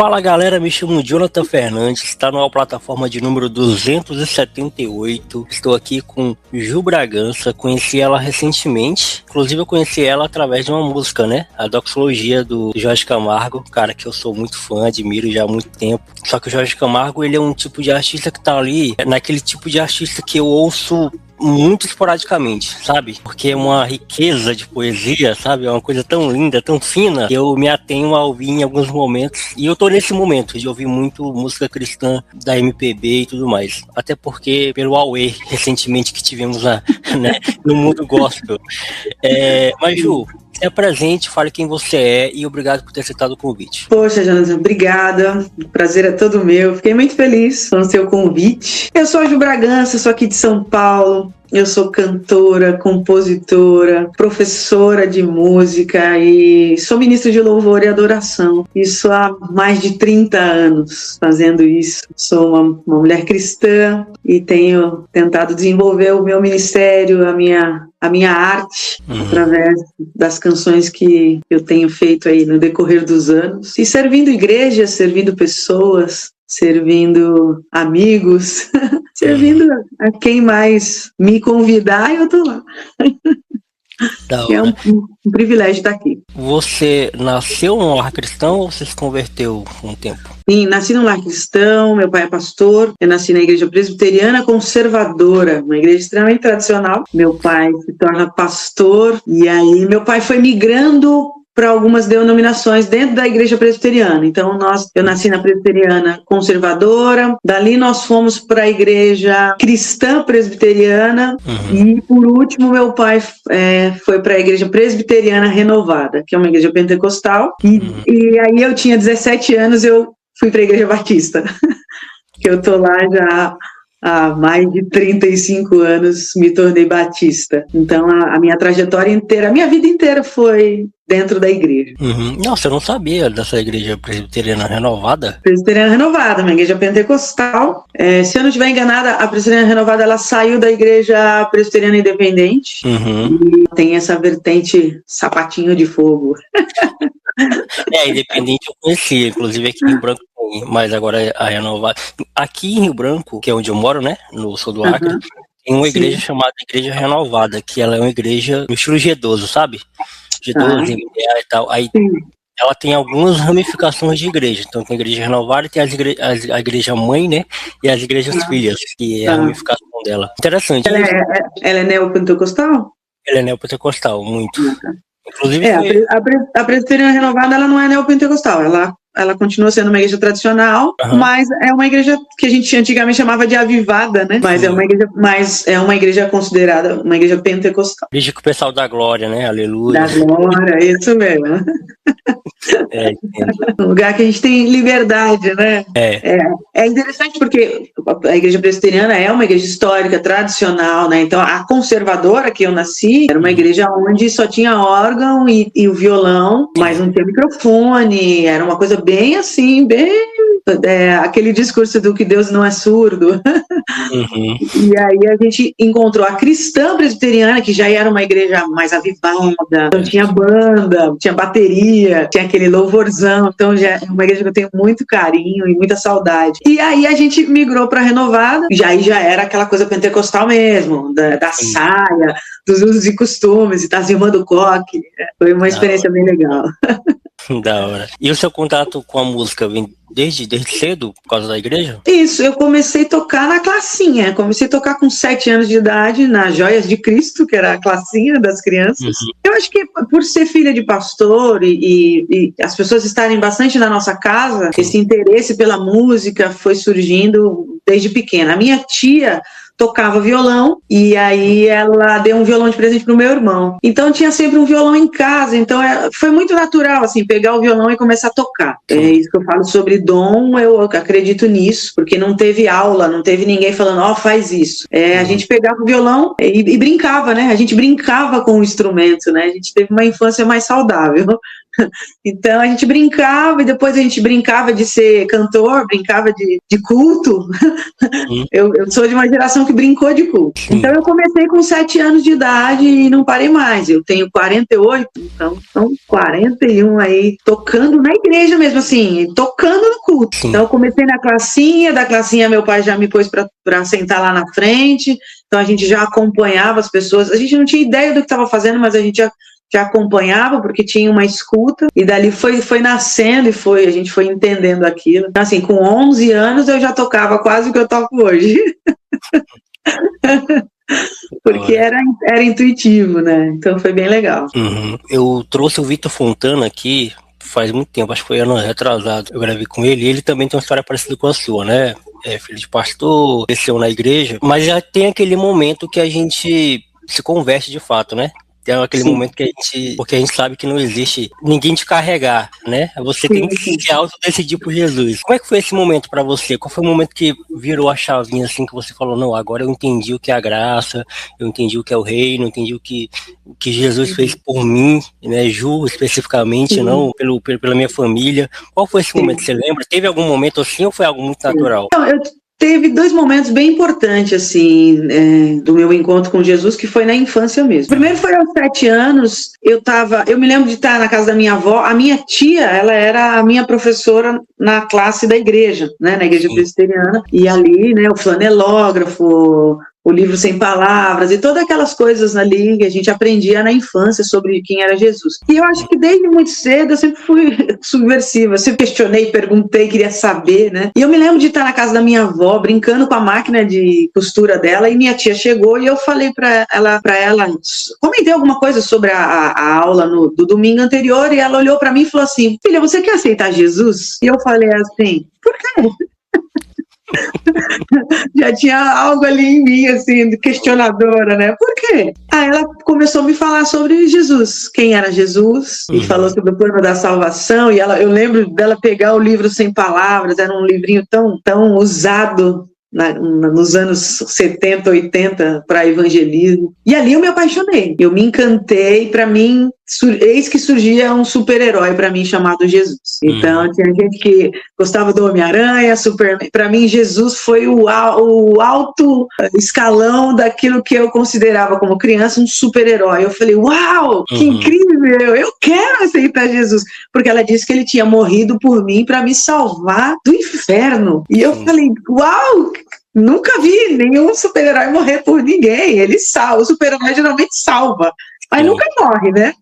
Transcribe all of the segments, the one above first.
Fala galera, me chamo Jonathan Fernandes, está numa plataforma de número 278. Estou aqui com Ju Bragança, conheci ela recentemente. Inclusive eu conheci ela através de uma música, né? A Doxologia do Jorge Camargo, cara que eu sou muito fã, admiro já há muito tempo. Só que o Jorge Camargo, ele é um tipo de artista que tá ali, naquele tipo de artista que eu ouço muito esporadicamente, sabe? Porque é uma riqueza de poesia, sabe? É uma coisa tão linda, tão fina, que eu me atenho a ouvir em alguns momentos. E eu tô nesse momento de ouvir muito música cristã da MPB e tudo mais. Até porque, pelo Aue, recentemente que tivemos né, no mundo gospel. Mas, Ju, se apresente, fale quem você é e obrigado por ter aceitado o convite. Poxa, Jonathan, obrigada. O prazer é todo meu. Fiquei muito feliz com o seu convite. Eu sou a Ju Bragança, sou aqui de São Paulo. Eu sou cantora, compositora, professora de música e sou ministra de louvor e adoração. Isso há mais de 30 anos fazendo isso. Sou uma mulher cristã e tenho tentado desenvolver o meu ministério, a minha arte, através das canções que eu tenho feito aí no decorrer dos anos. E servindo igrejas, servindo pessoas, servindo amigos, servindo a quem mais me convidar, eu tô lá. É um privilégio estar aqui. Você nasceu num lar cristão ou você se converteu com o tempo? Sim, nasci num lar cristão, meu pai é pastor, eu nasci na igreja presbiteriana conservadora, uma igreja extremamente tradicional. Meu pai se torna pastor e aí meu pai foi migrando para algumas denominações dentro da igreja presbiteriana. Então, eu nasci na presbiteriana conservadora, dali nós fomos para a igreja cristã presbiteriana e, por último, meu pai foi para a igreja presbiteriana renovada, que é uma igreja pentecostal. E aí eu tinha 17 anos, eu fui para a igreja batista, que eu tô lá já há mais de 35 anos, me tornei batista. Então, a minha trajetória inteira, a minha vida inteira foi dentro da igreja. Nossa, eu não sabia dessa igreja presbiteriana renovada. Presbiteriana renovada, uma igreja pentecostal. Se eu não estiver enganada, a presbiteriana renovada, ela saiu da igreja presbiteriana independente. E tem essa vertente sapatinho de fogo. Independente eu conhecia, inclusive aqui em Rio Branco, mas agora a renovada. Aqui em Rio Branco, que é onde eu moro, né, no sul do Acre, tem uma igreja chamada Igreja Renovada, que ela é uma igreja no estilo G12, sabe? G12, e tal. Aí ela tem algumas ramificações de igreja. Então tem a igreja renovada e tem a igreja mãe, né? E as igrejas filhas, que é a ramificação dela. Interessante. Ela é neopentecostal? Ela é neopentecostal, muito. Inclusive a presbiteriana renovada, ela não é neopentecostal, ela continua sendo uma igreja tradicional, mas é uma igreja que a gente antigamente chamava de avivada, né? Mas é uma igreja considerada uma igreja pentecostal. Igreja que o pessoal dá glória, né? Aleluia. Da glória, isso mesmo. Um lugar que a gente tem liberdade, né? É interessante porque a igreja presbiteriana é uma igreja histórica, tradicional, né? Então, a conservadora que eu nasci era uma igreja onde só tinha órgão e o violão, mas não tinha microfone, era uma coisa bem assim, aquele discurso do que Deus não é surdo. E aí a gente encontrou a cristã presbiteriana, que já era uma igreja mais avivada, então tinha banda, tinha bateria, tinha aquele louvorzão, então já é uma igreja que eu tenho muito carinho e muita saudade. E aí a gente migrou para Renovada, e aí já era aquela coisa pentecostal mesmo, da saia, dos usos e costumes, e tá irmã do coque. Foi uma experiência bem legal. Da hora. E o seu contato com a música vem desde cedo, por causa da igreja? Isso, eu comecei a tocar na classinha. Comecei a tocar com 7 anos de idade, na Joias de Cristo, que era a classinha das crianças. Eu acho que por ser filha de pastor e as pessoas estarem bastante na nossa casa, esse interesse pela música foi surgindo desde pequena. A minha tia tocava violão, e aí ela deu um violão de presente pro meu irmão. Então tinha sempre um violão em casa, então foi muito natural, assim, pegar o violão e começar a tocar. É isso que eu falo sobre dom, eu acredito nisso, porque não teve aula, não teve ninguém falando, faz isso. A gente pegava o violão e brincava, né? A gente brincava com o instrumento, né? A gente teve uma infância mais saudável. Então a gente brincava, e depois a gente brincava de ser cantor, brincava de culto. Eu sou de uma geração que brincou de culto. Então eu comecei com 7 anos de idade e não parei mais. Eu tenho 48, então são 41 aí, tocando na igreja mesmo, assim, tocando no culto. Então eu comecei na classinha, da classinha meu pai já me pôs para sentar lá na frente, então a gente já acompanhava as pessoas, a gente não tinha ideia do que estava fazendo, mas a gente já acompanhava, porque tinha uma escuta, e dali foi nascendo e a gente foi entendendo aquilo. Então, assim, com 11 anos eu já tocava quase o que eu toco hoje. Porque era intuitivo, né? Então foi bem legal. Eu trouxe o Vitor Fontana aqui faz muito tempo, acho que foi ano retrasado. Eu gravei com ele, e ele também tem uma história parecida com a sua, né? Filho de pastor, cresceu na igreja, mas já tem aquele momento que a gente se converte de fato, né? É aquele momento que porque a gente sabe que não existe ninguém te carregar, né? Você tem que se autodecidir por Jesus. Como é que foi esse momento para você? Qual foi o momento que virou a chavinha assim, que você falou, não, agora eu entendi o que é a graça, eu entendi o que é o reino, eu entendi o que Jesus fez por mim, né? Ju, especificamente, não pela minha família. Qual foi esse momento? Você lembra? Teve algum momento assim ou foi algo muito natural? Não, teve 2 momentos bem importantes, assim, do meu encontro com Jesus, que foi na infância mesmo. Primeiro foi aos 7 anos, eu me lembro de estar na casa da minha avó, a minha tia, ela era a minha professora na classe da igreja, né, na igreja presbiteriana, e ali, né, o flanelógrafo, o livro Sem Palavras e todas aquelas coisas ali que a gente aprendia na infância sobre quem era Jesus. E eu acho que desde muito cedo eu sempre fui subversiva, eu sempre questionei, perguntei, queria saber, né? E eu me lembro de estar na casa da minha avó, brincando com a máquina de costura dela, e minha tia chegou e eu falei para ela, comentei alguma coisa sobre a aula do domingo anterior, e ela olhou para mim e falou assim, filha, você quer aceitar Jesus? E eu falei assim, por quê? Já tinha algo ali em mim, assim, questionadora, né? Por quê? Aí ela começou a me falar sobre Jesus, quem era Jesus, e falou sobre o plano da salvação, e eu lembro dela pegar o livro Sem Palavras, era um livrinho tão usado nos anos 70, 80 para evangelismo, e ali eu me apaixonei, eu me encantei. Para mim, eis que surgia um super-herói para mim chamado Jesus. Então tinha gente que gostava do Homem-Aranha, Superman. Para mim Jesus foi o alto escalão daquilo que eu considerava como criança um super-herói. Eu falei, uau, que incrível, eu quero aceitar Jesus, porque ela disse que ele tinha morrido por mim para me salvar do inferno. E eu falei, uau, nunca vi nenhum super-herói morrer por ninguém. Ele salva, o super-herói geralmente salva, mas nunca morre, né?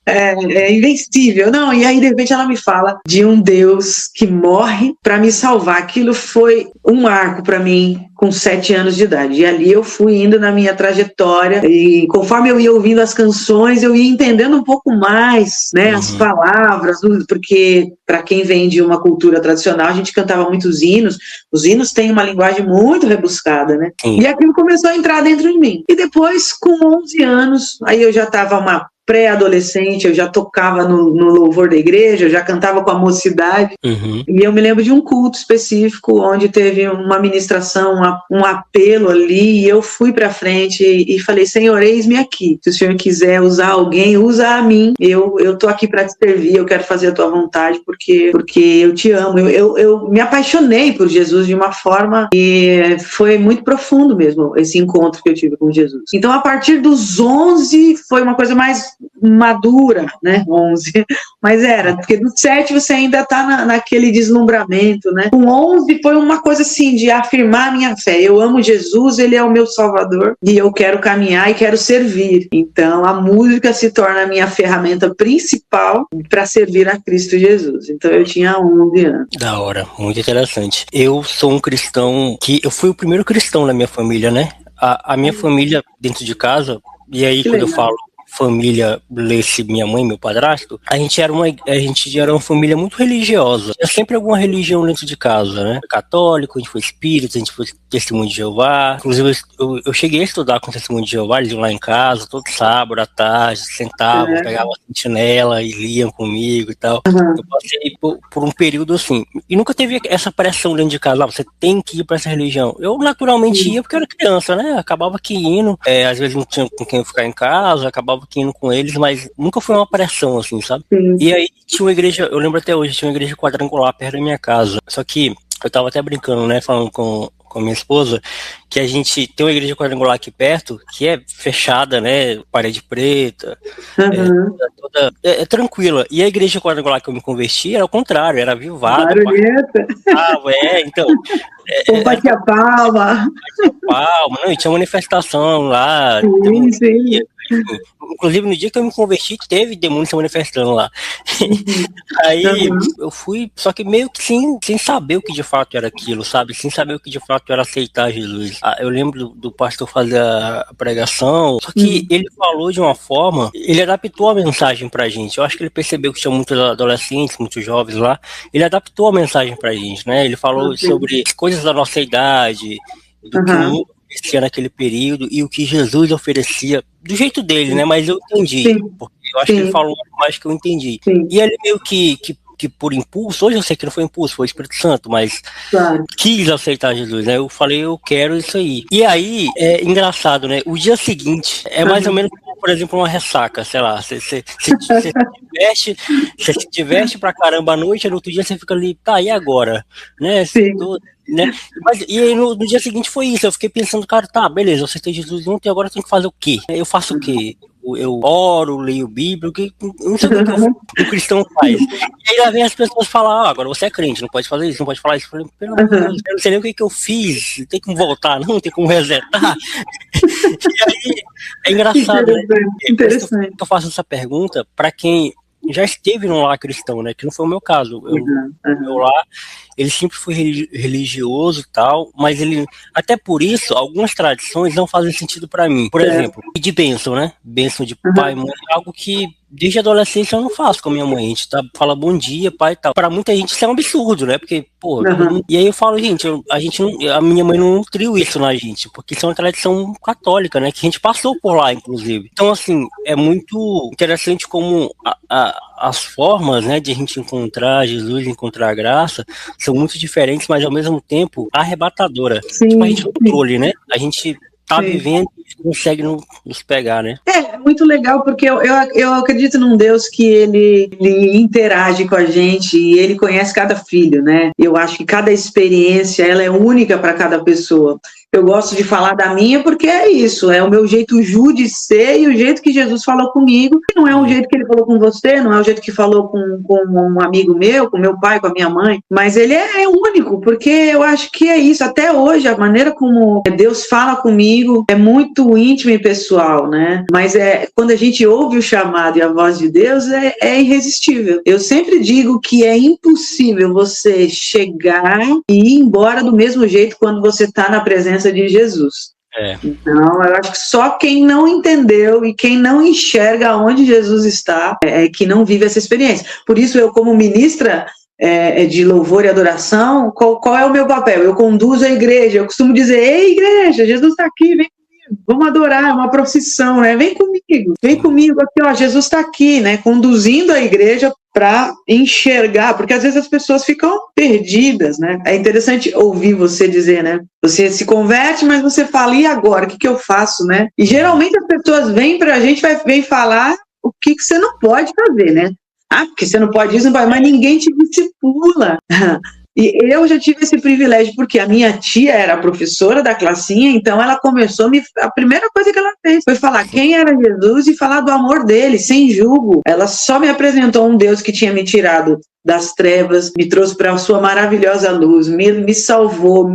É invencível. Não, e aí de repente ela me fala de um Deus que morre para me salvar. Aquilo foi um marco para mim com 7 anos de idade. E ali eu fui indo na minha trajetória, e conforme eu ia ouvindo as canções, eu ia entendendo um pouco mais, né, as palavras, porque para quem vem de uma cultura tradicional, a gente cantava muitos hinos. Os hinos têm uma linguagem muito rebuscada, né? E aquilo começou a entrar dentro de mim. E depois, com 11 anos, aí eu já estava uma pré-adolescente, eu já tocava no louvor da igreja, eu já cantava com a mocidade, e eu me lembro de um culto específico onde teve uma ministração, um apelo ali, e eu fui pra frente e falei, Senhor, eis-me aqui, se o Senhor quiser usar alguém, usa a mim, eu tô aqui para te servir, eu quero fazer a tua vontade, porque eu te amo. Eu me apaixonei por Jesus de uma forma que foi muito profundo mesmo, esse encontro que eu tive com Jesus. Então, a partir dos 11, foi uma coisa mais madura, né, 11, mas porque do 7 você ainda tá naquele deslumbramento, né, com 11 foi uma coisa assim, de afirmar a minha fé, eu amo Jesus, ele é o meu salvador, e eu quero caminhar e quero servir, então a música se torna a minha ferramenta principal para servir a Cristo Jesus. Então eu tinha 11 anos. Da hora, muito interessante. Eu sou um cristão eu fui o primeiro cristão na minha família, né, a minha família dentro de casa, e aí quando eu falo família lesse minha mãe e meu padrasto, a gente era uma família muito religiosa. Tinha sempre alguma religião dentro de casa, né? Católico, a gente foi espírita, a gente foi testemunho de Jeová. Inclusive, eu cheguei a estudar com testemunho de Jeová, eles iam lá em casa, todo sábado à tarde, sentavam, pegavam a sentinela e liam comigo e tal. Eu passei por um período assim. E nunca teve essa pressão dentro de casa, você tem que ir pra essa religião. Eu naturalmente ia porque eu era criança, né? Acabava que indo, às vezes não tinha com quem ficar em casa, acabava que indo com eles, mas nunca foi uma pressão assim, sabe? E aí tinha uma igreja, eu lembro até hoje, tinha uma igreja quadrangular perto da minha casa. Só que eu tava até brincando, né, falando com minha esposa, que a gente tem uma igreja quadrangular aqui perto, que é fechada, né, parede preta, toda tranquila. E a igreja quadrangular que eu me converti era o contrário, era avivada. Barulhenta. Então. Batia palma. Não, e tinha manifestação lá. Sim. Inclusive, no dia que eu me converti, teve demônio se manifestando lá. Aí eu fui, só que meio que sem saber o que de fato era aquilo, sabe? Sem saber o que de fato era aceitar Jesus. Eu lembro do pastor fazer a pregação, só que ele falou de uma forma, ele adaptou a mensagem pra gente. Eu acho que ele percebeu que tinha muitos adolescentes, muitos jovens lá. Ele adaptou a mensagem pra gente, né? Ele falou sobre coisas da nossa idade, do que o mundo oferecia naquele período e o que Jesus oferecia do jeito dele, né? Mas eu entendi, porque eu acho que ele falou mais que eu entendi. E ele meio que por impulso, hoje eu sei que não foi impulso, foi o Espírito Santo, mas quis aceitar Jesus, né? Eu falei, eu quero isso aí. E aí, é engraçado, né? O dia seguinte é mais ou menos, por exemplo, uma ressaca, sei lá, você se diverte pra caramba à noite, e no outro dia você fica ali, tá, e agora? Né? Né? Mas, e aí no dia seguinte foi isso, eu fiquei pensando, cara, tá, beleza, eu aceitei Jesus ontem e agora eu tenho que fazer o quê? Eu faço o quê? Eu oro, leio Bíblia, não sei o que o cristão faz. E aí lá vem as pessoas falar, agora você é crente, não pode fazer isso, não pode falar isso. Eu falei, pelo amor de Deus, eu não sei nem o que eu fiz, tem como voltar, não tem como resetar. E aí é engraçado, né? Interessante. Eu faço essa pergunta para quem já esteve num lar cristão, né? Que não foi o meu caso. Meu lar, ele sempre foi religioso e tal, mas ele, até por isso, algumas tradições não fazem sentido para mim. Por exemplo, de bênção, né? Bênção de pai e mãe, algo que desde a adolescência eu não faço com a minha mãe. A gente fala bom dia, pai e tal. Pra muita gente isso é um absurdo, né? Porque, pô, e aí eu falo, gente, a minha mãe não nutriu isso na gente, porque isso é uma tradição católica, né? Que a gente passou por lá, inclusive. Então, assim, é muito interessante como as formas, né, de a gente encontrar Jesus, encontrar a graça, são muito diferentes, mas ao mesmo tempo arrebatadora. Tipo, a gente não controle, né? A gente tá vivendo e consegue nos pegar, né? É muito legal, porque eu acredito num Deus que ele interage com a gente e ele conhece cada filho, né? Eu acho que cada experiência, ela é única para cada pessoa. Eu gosto de falar da minha porque é isso, é o meu jeito de ser e o jeito que Jesus falou comigo. Não é o jeito que ele falou com você, não é o jeito que falou com um amigo meu, com meu pai, com a minha mãe, mas ele é único, porque eu acho que é isso. Até hoje, a maneira como Deus fala comigo é muito íntima e pessoal, né? Mas quando a gente ouve o chamado e a voz de Deus, é irresistível. Eu sempre digo que é impossível você chegar e ir embora do mesmo jeito quando você está na presença de Jesus. Então, eu acho que só quem não entendeu e quem não enxerga onde Jesus está é que não vive essa experiência. Por isso, eu, como ministra de louvor e adoração, qual é o meu papel? Eu conduzo a igreja, eu costumo dizer, ei, igreja, Jesus está aqui, vem comigo, vamos adorar, é uma procissão, né? Vem comigo aqui, ó, Jesus está aqui, né? Conduzindo a igreja para enxergar, porque às vezes as pessoas ficam perdidas, né? É interessante ouvir você dizer, né? Você se converte, mas você fala, e agora? O que eu faço, né? E geralmente as pessoas vêm pra gente, vem falar o que você não pode fazer, né? Porque você não pode isso, não pode, mas ninguém te discipula. E eu já tive esse privilégio, porque a minha tia era professora da classinha, então ela começou, a primeira coisa que ela fez foi falar quem era Jesus e falar do amor dele, sem julgo. Ela só me apresentou um Deus que tinha me tirado das trevas, me trouxe para a sua maravilhosa luz, me salvou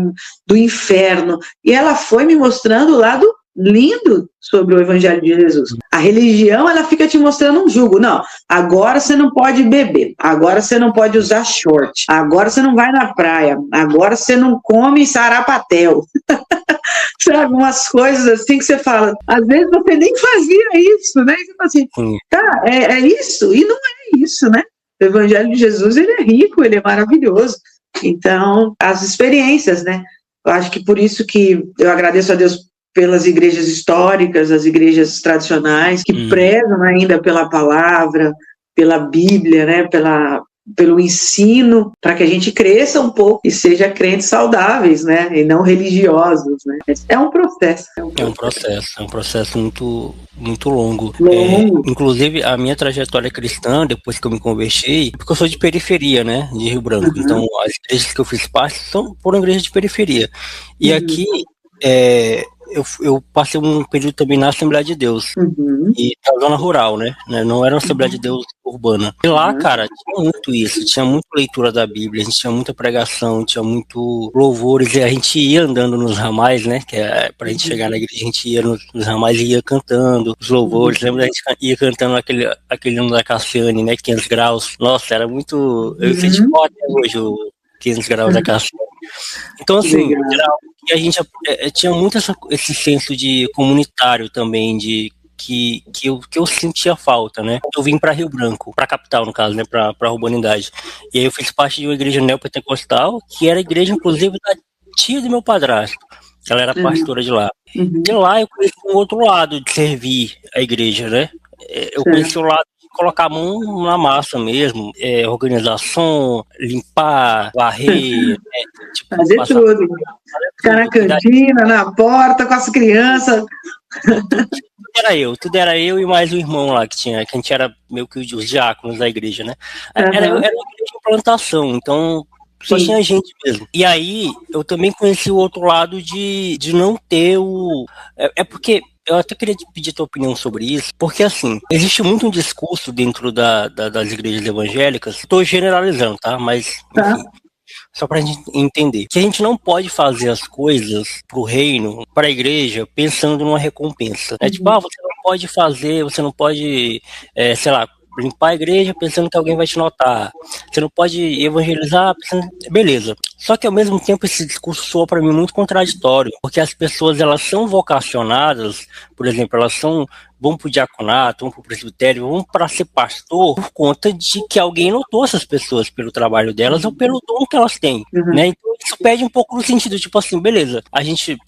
do inferno, e ela foi me mostrando o lado lindo sobre o Evangelho de Jesus. A religião, ela fica te mostrando um jugo. Não, agora você não pode beber, agora você não pode usar short, agora você não vai na praia, agora você não come sarapatel. Sabe, umas coisas assim que você fala, às vezes você nem fazia isso, né? E você fala assim, tá, é isso? E não é isso, né? O Evangelho de Jesus, ele é rico, ele é maravilhoso. Então, as experiências, né? Eu acho que por isso que eu agradeço a Deus pelas igrejas históricas, as igrejas tradicionais, que prezam ainda pela palavra, pela Bíblia, né? Pelo ensino, para que a gente cresça um pouco e seja crentes saudáveis, né? E não religiosos, né? É um processo. É um processo muito, muito longo. Inclusive, a minha trajetória cristã, depois que eu me converti, porque eu sou de periferia, né? De Rio Branco. Então, as igrejas que eu fiz parte foram igrejas de periferia. E aqui, eu passei um período também na Assembleia de Deus, e na zona rural, né? Não era uma Assembleia de Deus urbana. E lá, cara, tinha muito isso, tinha muita leitura da Bíblia, a gente tinha muita pregação, tinha muito louvores, e a gente ia andando nos ramais, né? Que pra gente chegar na igreja, a gente ia nos ramais e ia cantando os louvores. Lembra, a gente ia cantando aquele ano da Cassiane, né? 500 graus. Nossa, era muito... Eu sei de até hoje o 500 graus da Cassiane. Então, assim, e a gente tinha muito esse senso de comunitário também, que eu sentia falta, né? Eu vim para Rio Branco, para a capital, no caso, né? Para urbanidade. E aí eu fiz parte de uma igreja neopentecostal, que era a igreja, inclusive, da tia do meu padrasto. Ela era pastora de lá. De lá eu conheci um outro lado de servir a igreja, né? Eu conheci o lado de colocar a mão na massa mesmo, organização, limpar, varrer, fazer tudo. Ficar na cantina, na porta, com as crianças. Tudo era eu e mais um irmão lá que a gente era meio que os diáconos da igreja, né? Era uma igreja de plantação, então só tinha gente mesmo. E aí eu também conheci o outro lado de não ter o... porque eu até queria te pedir a tua opinião sobre isso, porque assim, existe muito um discurso dentro das igrejas evangélicas, estou generalizando, tá? Mas, enfim, só pra gente entender, que a gente não pode fazer as coisas pro reino, pra igreja, pensando numa recompensa. É tipo, você não pode fazer, você não pode, sei lá, limpar a igreja pensando que alguém vai te notar. Você não pode evangelizar pensando... Beleza. Só que ao mesmo tempo esse discurso soa para mim muito contraditório, porque as pessoas, elas são vocacionadas, por exemplo, vão pro diaconato, vão pro presbitério, vão para ser pastor por conta de que alguém notou essas pessoas pelo trabalho delas ou pelo dom que elas têm, né? Então isso pede um pouco no sentido, tipo assim, beleza,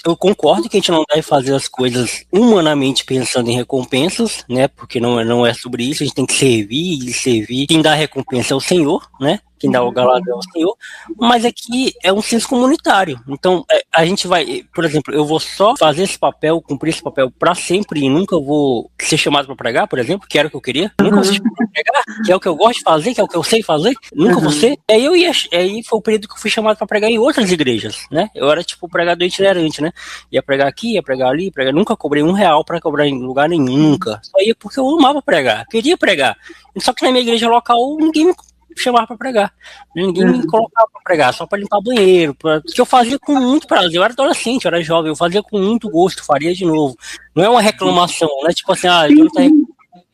eu concordo que a gente não deve fazer as coisas humanamente pensando em recompensas, né? Porque não é sobre isso, a gente tem que servir. Quem dá a recompensa é o Senhor, né? Quem dá o galardão é o Senhor, mas aqui é um senso comunitário. Então, a gente vai, por exemplo, eu vou só fazer esse papel, cumprir esse papel para sempre e nunca vou ser chamado para pregar, por exemplo, que era o que eu queria. Nunca vou ser chamado para pregar, que é o que eu gosto de fazer, que é o que eu sei fazer. Nunca vou ser. Aí foi o período que eu fui chamado para pregar em outras igrejas, né? Eu era tipo pregador itinerante, né? Ia pregar aqui, ia pregar ali, nunca cobrei R$1 para cobrar em lugar nenhum, nunca. Só ia porque eu amava pregar, queria pregar. Só que na minha igreja local ninguém me chamava para pregar, ninguém me colocava para pregar, só para limpar banheiro, que eu fazia com muito prazer. Eu era adolescente, eu era jovem, eu fazia com muito gosto, faria de novo. Não é uma reclamação, não é tipo assim,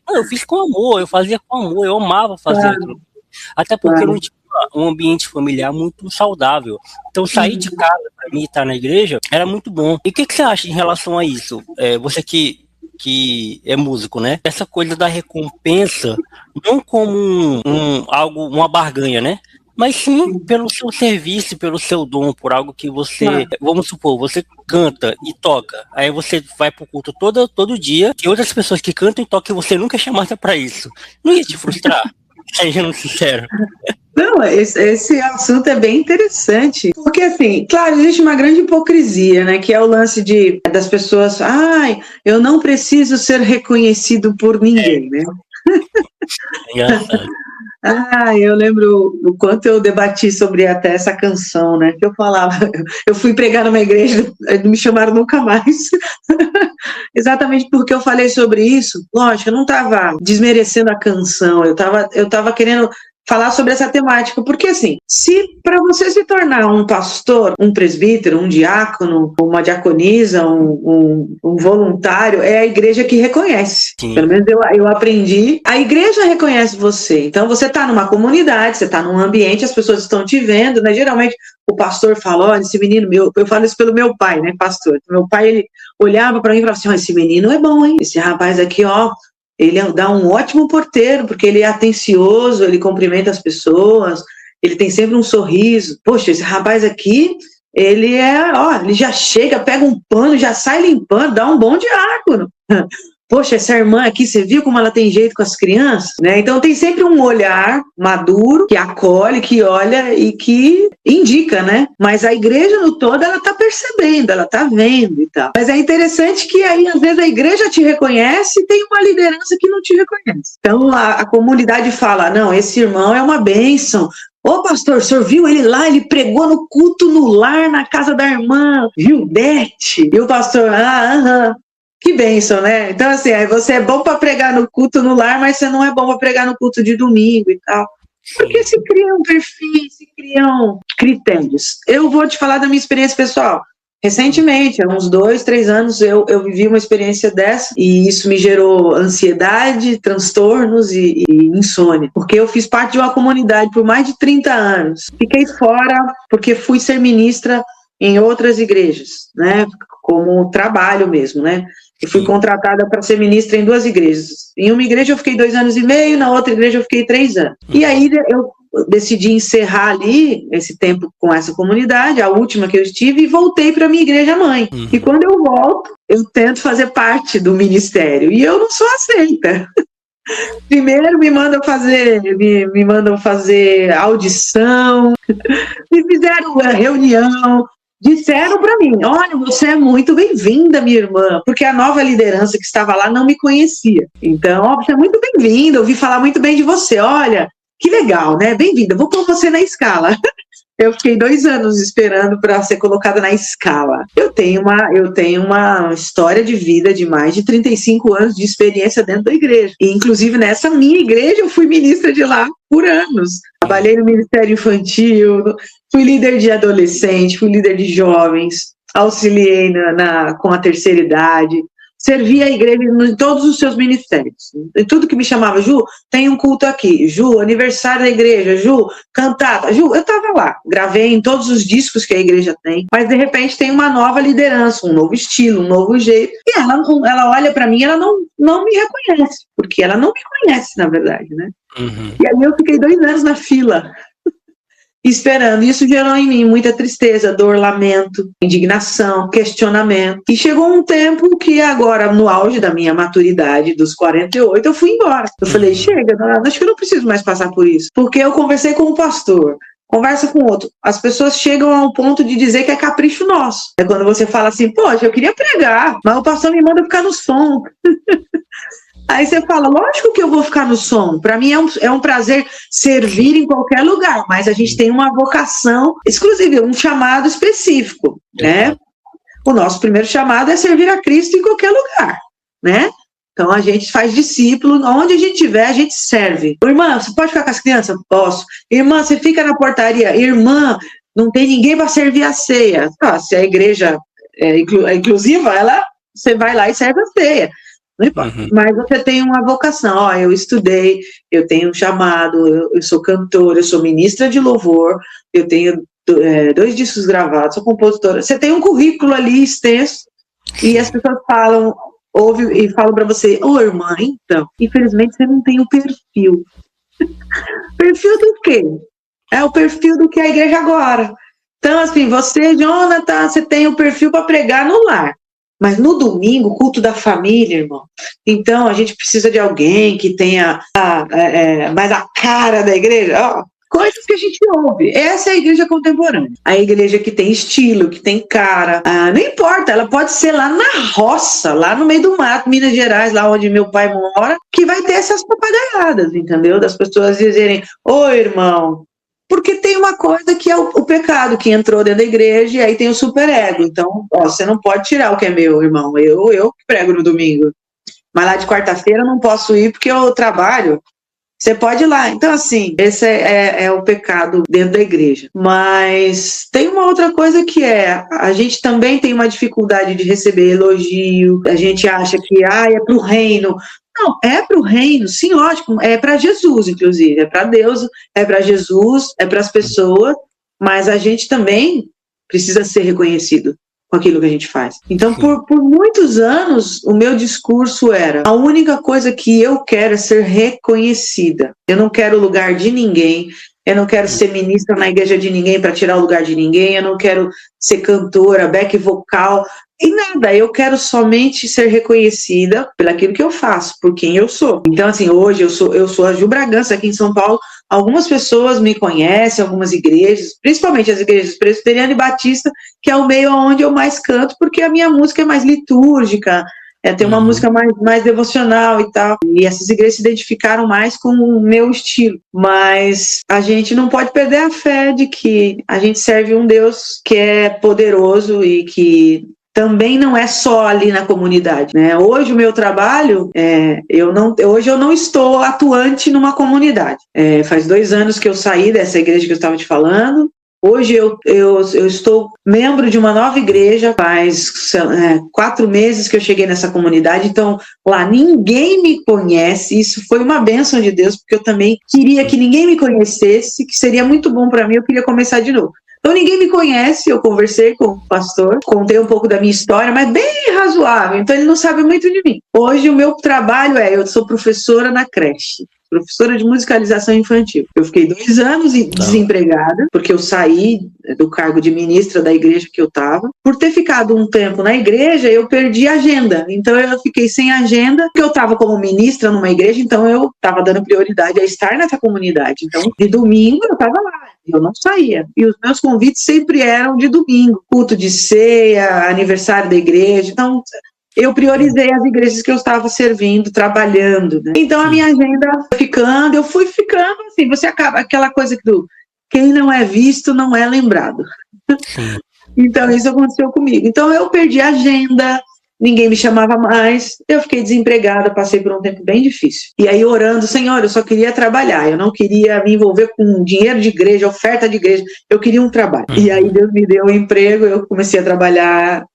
eu fiz com amor, eu fazia com amor, eu amava fazer aquilo. Até porque eu não tinha um ambiente familiar muito saudável. Então sair de casa para mim estar na igreja era muito bom. E o que você acha em relação a isso? Você que é músico, né? Essa coisa da recompensa, não como uma barganha, né? Mas sim pelo seu serviço, pelo seu dom, por algo que você... Vamos supor, você canta e toca, aí você vai pro culto todo dia, e outras pessoas que cantam e tocam, e você nunca é chamada para isso. Não ia te frustrar? Sendo sincero. Não, esse assunto é bem interessante, porque assim, claro, existe uma grande hipocrisia, né, que é o lance das pessoas, eu não preciso ser reconhecido por ninguém, né? Engraçado. Eu lembro o quanto eu debati sobre até essa canção, né, que eu falava, eu fui pregar numa igreja, não me chamaram nunca mais, exatamente porque eu falei sobre isso. Lógico, eu não estava desmerecendo a canção, eu estava querendo falar sobre essa temática, porque assim, se para você se tornar um pastor, um presbítero, um diácono, uma diaconisa, um voluntário, é a igreja que reconhece. Sim. Pelo menos eu aprendi, a igreja reconhece você. Então você está numa comunidade, você está num ambiente, as pessoas estão te vendo, né? Geralmente o pastor fala, olha, esse menino meu, eu falo isso pelo meu pai, né, pastor? Meu pai, ele olhava para mim e falava assim, ó, esse menino é bom, hein? Esse rapaz aqui, ó, ele dá um ótimo porteiro, porque ele é atencioso, ele cumprimenta as pessoas, ele tem sempre um sorriso. Poxa, esse rapaz aqui, ele ele já chega, pega um pano, já sai limpando, dá um bom diácono. Poxa, essa irmã aqui, você viu como ela tem jeito com as crianças? Né? Então tem sempre um olhar maduro, que acolhe, que olha e que indica, né? Mas a igreja no todo, ela está percebendo, ela está vendo e tal. Mas é interessante que aí, às vezes, a igreja te reconhece e tem uma liderança que não te reconhece. Então a comunidade fala, não, esse irmão é uma bênção. Ô pastor, o senhor viu ele lá? Ele pregou no culto no lar, na casa da irmã Gildete. E o pastor, aham. Que bênção, né? Então, assim, aí você é bom para pregar no culto no lar, mas você não é bom para pregar no culto de domingo e tal. Porque se criam perfis, se criam critérios. Eu vou te falar da minha experiência pessoal. Recentemente, há uns 2, 3 anos, eu vivi uma experiência dessa e isso me gerou ansiedade, transtornos e insônia. Porque eu fiz parte de uma comunidade por mais de 30 anos. Fiquei fora porque fui ser ministra em outras igrejas, né? Como trabalho mesmo, né? Eu fui contratada para ser ministra em 2 igrejas. Em uma igreja eu fiquei 2 anos e meio, na outra igreja eu fiquei 3 anos. E aí eu decidi encerrar ali esse tempo com essa comunidade, a última que eu estive, e voltei para a minha igreja mãe. E quando eu volto, eu tento fazer parte do ministério. E eu não sou aceita. Primeiro me mandam fazer audição, me fizeram uma reunião. Disseram para mim, olha, você é muito bem-vinda, minha irmã, porque a nova liderança que estava lá não me conhecia. Então, ó, você é muito bem-vinda, ouvi falar muito bem de você, olha, que legal, né? Bem-vinda, vou pôr você na escala. Eu fiquei 2 anos esperando para ser colocada na escala. Eu tenho uma história de vida de mais de 35 anos de experiência dentro da igreja. E, inclusive, nessa minha igreja, eu fui ministra de lá por anos. Trabalhei no Ministério Infantil, fui líder de adolescente, fui líder de jovens, auxiliei com a terceira idade, servi a igreja em todos os seus ministérios. E tudo que me chamava, Ju, tem um culto aqui, Ju, aniversário da igreja, Ju, cantata, Ju, eu estava lá, gravei em todos os discos que a igreja tem, mas de repente tem uma nova liderança, um novo estilo, um novo jeito, e ela olha para mim, ela não me reconhece, porque ela não me conhece, na verdade, né? E aí eu fiquei 2 anos na fila, esperando. Isso gerou em mim muita tristeza, dor, lamento, indignação, questionamento. E chegou um tempo que agora, no auge da minha maturidade, dos 48, eu fui embora. Eu falei, chega, acho que eu não preciso mais passar por isso. Porque eu conversei com um pastor, conversa com outro. As pessoas chegam ao ponto de dizer que é capricho nosso. É quando você fala assim, poxa, eu queria pregar, mas o pastor me manda ficar no som. Aí você fala, lógico que eu vou ficar no som. Para mim é um prazer servir em qualquer lugar, mas a gente tem uma vocação exclusiva, um chamado específico, né? O nosso primeiro chamado é servir a Cristo em qualquer lugar, né? Então a gente faz discípulo, onde a gente estiver, a gente serve. Irmã, você pode ficar com as crianças? Posso. Irmã, você fica na portaria. Irmã, não tem ninguém para servir a ceia. Se a igreja é inclusiva, você vai lá e serve a ceia. Mas você tem uma vocação, eu estudei, eu tenho um chamado, eu sou cantora, eu sou ministra de louvor, eu tenho 2 discos gravados, sou compositora. Você tem um currículo ali extenso e as pessoas ouvem e falam para você, irmã, então, infelizmente você não tem o perfil. Perfil do quê? É o perfil do que é a igreja agora. Então, assim, você, Jonathan, você tem o perfil para pregar no lar. Mas no domingo, culto da família, irmão. Então, a gente precisa de alguém que tenha mais a cara da igreja. Coisas que a gente ouve. Essa é a igreja contemporânea. A igreja que tem estilo, que tem cara. Não importa, ela pode ser lá na roça, lá no meio do mato, Minas Gerais, lá onde meu pai mora, que vai ter essas papagaiadas, entendeu? Das pessoas dizerem, irmão. Porque tem uma coisa que é o pecado que entrou dentro da igreja e aí tem o superego. Então, você não pode tirar o que é meu, irmão. Eu que prego no domingo. Mas lá de quarta-feira eu não posso ir porque eu trabalho você pode ir lá. Então, assim, esse é o pecado dentro da igreja. Mas tem uma outra coisa que a gente também tem uma dificuldade de receber elogio, a gente acha que é pro reino. Não, é para o reino, sim, lógico, é para Jesus, inclusive, é para Deus, é para Jesus, é para as pessoas, mas a gente também precisa ser reconhecido com aquilo que a gente faz. Então, por muitos anos, o meu discurso era: a única coisa que eu quero é ser reconhecida. Eu não quero o lugar de ninguém, eu não quero ser ministra na igreja de ninguém para tirar o lugar de ninguém, eu não quero ser cantora, back vocal, e nada, eu quero somente ser reconhecida pelo aquilo que eu faço, por quem eu sou. Então, assim, hoje eu sou a Ju Bragança aqui em São Paulo. Algumas pessoas me conhecem, algumas igrejas, principalmente as igrejas presbiteriana e batista, que é o meio onde eu mais canto, porque a minha música é mais litúrgica, tem uma música mais devocional e tal. E essas igrejas se identificaram mais com o meu estilo. Mas a gente não pode perder a fé de que a gente serve um Deus que é poderoso e que também não é só ali na comunidade, né? Hoje o meu trabalho, hoje eu não estou atuante numa comunidade. Faz 2 anos que eu saí dessa igreja que eu estava te falando. Hoje eu estou membro de uma nova igreja, faz 4 meses que eu cheguei nessa comunidade, então lá ninguém me conhece. Isso foi uma bênção de Deus, porque eu também queria que ninguém me conhecesse, que seria muito bom para mim, eu queria começar de novo. Então ninguém me conhece, eu conversei com o pastor, contei um pouco da minha história, mas bem razoável, então ele não sabe muito de mim. Hoje o meu trabalho eu sou professora na creche, professora de musicalização infantil. Eu fiquei 2 anos desempregada, porque eu saí do cargo de ministra da igreja que eu estava. Por ter ficado um tempo na igreja, eu perdi a agenda. Então eu fiquei sem agenda, porque eu estava como ministra numa igreja, então eu estava dando prioridade a estar nessa comunidade. Então, de domingo eu estava lá, eu não saía. E os meus convites sempre eram de domingo, culto de ceia, aniversário da igreja. Então, eu priorizei as igrejas que eu estava servindo, trabalhando, né? Então a minha agenda eu fui ficando assim, você acaba, aquela coisa do quem não é visto não é lembrado. Então isso aconteceu comigo. Então eu perdi a agenda, ninguém me chamava mais, eu fiquei desempregada, passei por um tempo bem difícil. E aí orando, Senhor, eu só queria trabalhar, eu não queria me envolver com dinheiro de igreja, oferta de igreja, eu queria um trabalho. E aí Deus me deu um emprego, eu comecei a trabalhar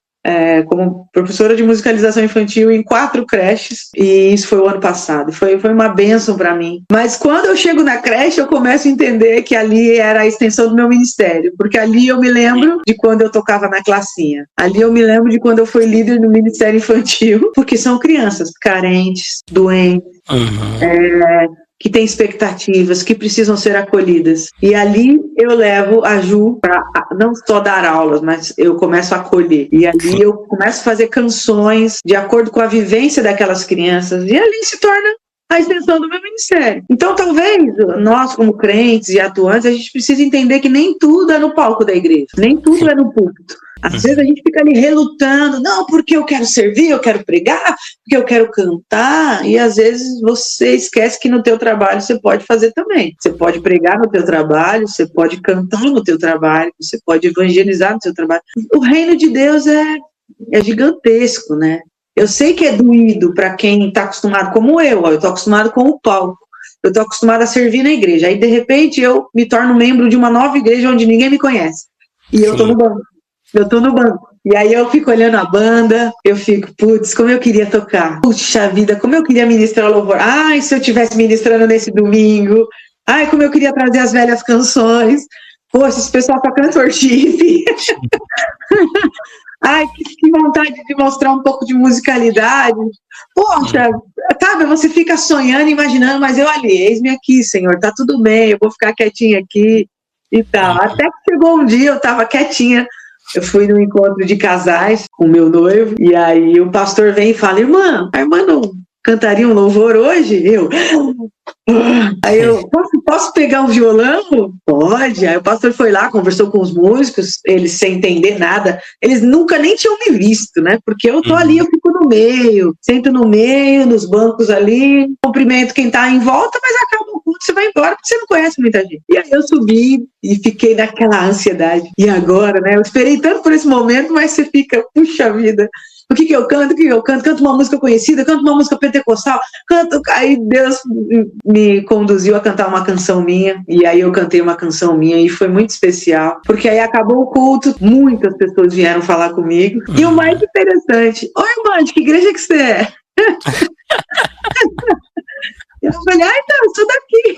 como professora de musicalização infantil em 4 creches, e isso foi o ano passado, foi uma bênção para mim. Mas quando eu chego na creche, eu começo a entender que ali era a extensão do meu ministério, porque ali eu me lembro de quando eu tocava na classinha, ali eu me lembro de quando eu fui líder no ministério infantil, porque são crianças carentes, doentes, que têm expectativas, que precisam ser acolhidas. E ali eu levo a Ju para não só dar aulas, mas eu começo a acolher. E ali eu começo a fazer canções de acordo com a vivência daquelas crianças. E ali se torna a extensão do meu ministério. Então, talvez nós, como crentes e atuantes, a gente precisa entender que nem tudo é no palco da igreja, nem tudo é no púlpito. Às vezes a gente fica ali relutando, não, porque eu quero servir, eu quero pregar, porque eu quero cantar, e às vezes você esquece que no teu trabalho você pode fazer também. Você pode pregar no teu trabalho, você pode cantar no teu trabalho, você pode evangelizar no teu trabalho. O reino de Deus é gigantesco, né? Eu sei que é doído para quem está acostumado, como eu estou acostumado com o palco, eu estou acostumado a servir na igreja, aí de repente eu me torno membro de uma nova igreja onde ninguém me conhece, e eu estou no banco. E aí eu fico olhando a banda, eu fico, putz, como eu queria tocar. Puxa vida, como eu queria ministrar louvor. Ai, se eu estivesse ministrando nesse domingo. Ai, como eu queria trazer as velhas canções. Poxa, esse pessoal tá cantor chifre. Ai, que vontade de mostrar um pouco de musicalidade. Poxa, sabe, você fica sonhando, imaginando, mas eu ali, eis-me aqui, Senhor, tá tudo bem, eu vou ficar quietinha aqui e tal. Até que chegou um dia, eu tava quietinha. Eu fui num encontro de casais com o meu noivo, e aí o pastor vem e fala, a irmã não cantaria um louvor hoje? Aí eu, posso pegar um violão? Pode. Aí o pastor foi lá, conversou com os músicos, eles sem entender nada, eles nunca nem tinham me visto, né? Porque eu tô ali, eu fico no meio, sento no meio, nos bancos ali, cumprimento quem tá em volta, mas acaba o culto, você vai embora, porque você não conhece muita gente. E aí eu subi e fiquei naquela ansiedade. E agora, né? Eu esperei tanto por esse momento, mas você fica, puxa vida, O que eu canto? Canto uma música conhecida, canto uma música pentecostal, aí Deus me conduziu a cantar uma canção minha, e aí eu cantei uma canção minha, e foi muito especial, porque aí acabou o culto, muitas pessoas vieram falar comigo, e o mais interessante, oi, irmã, de que igreja que você é? Eu falei, então, eu sou daqui.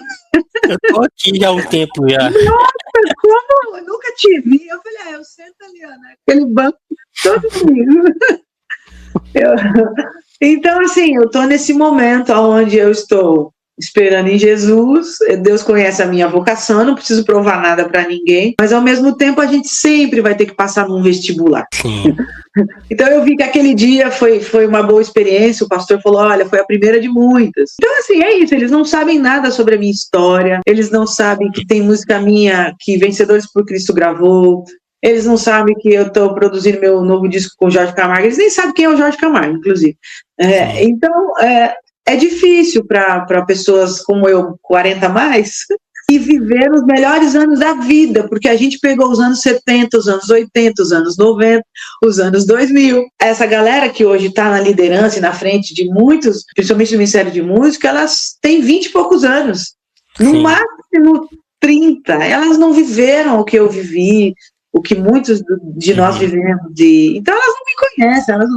Eu tô aqui já há um tempo já. Nossa, como? Eu nunca te vi. Eu falei, eu sento ali, né? Aquele banco todo comigo. Então, assim, eu tô nesse momento onde eu estou esperando em Jesus. Deus conhece a minha vocação, eu não preciso provar nada para ninguém, mas ao mesmo tempo a gente sempre vai ter que passar num vestibular. Sim. Então eu vi que aquele dia foi uma boa experiência, o pastor falou, olha, foi a primeira de muitas. Então assim, é isso, eles não sabem nada sobre a minha história, eles não sabem que tem música minha que Vencedores por Cristo gravou, eles não sabem que eu estou produzindo meu novo disco com o Jorge Camargo, eles nem sabem quem é o Jorge Camargo, inclusive. Então, é difícil para pessoas como eu, 40 a mais, e viver os melhores anos da vida, porque a gente pegou os anos 70, os anos 80, os anos 90, os anos 2000. Essa galera que hoje está na liderança e na frente de muitos, principalmente do Ministério de Música, elas têm 20 e poucos anos, no Sim. máximo 30. Elas não viveram o que eu vivi, o que muitos de nós vivemos. Então elas não me conhecem, elas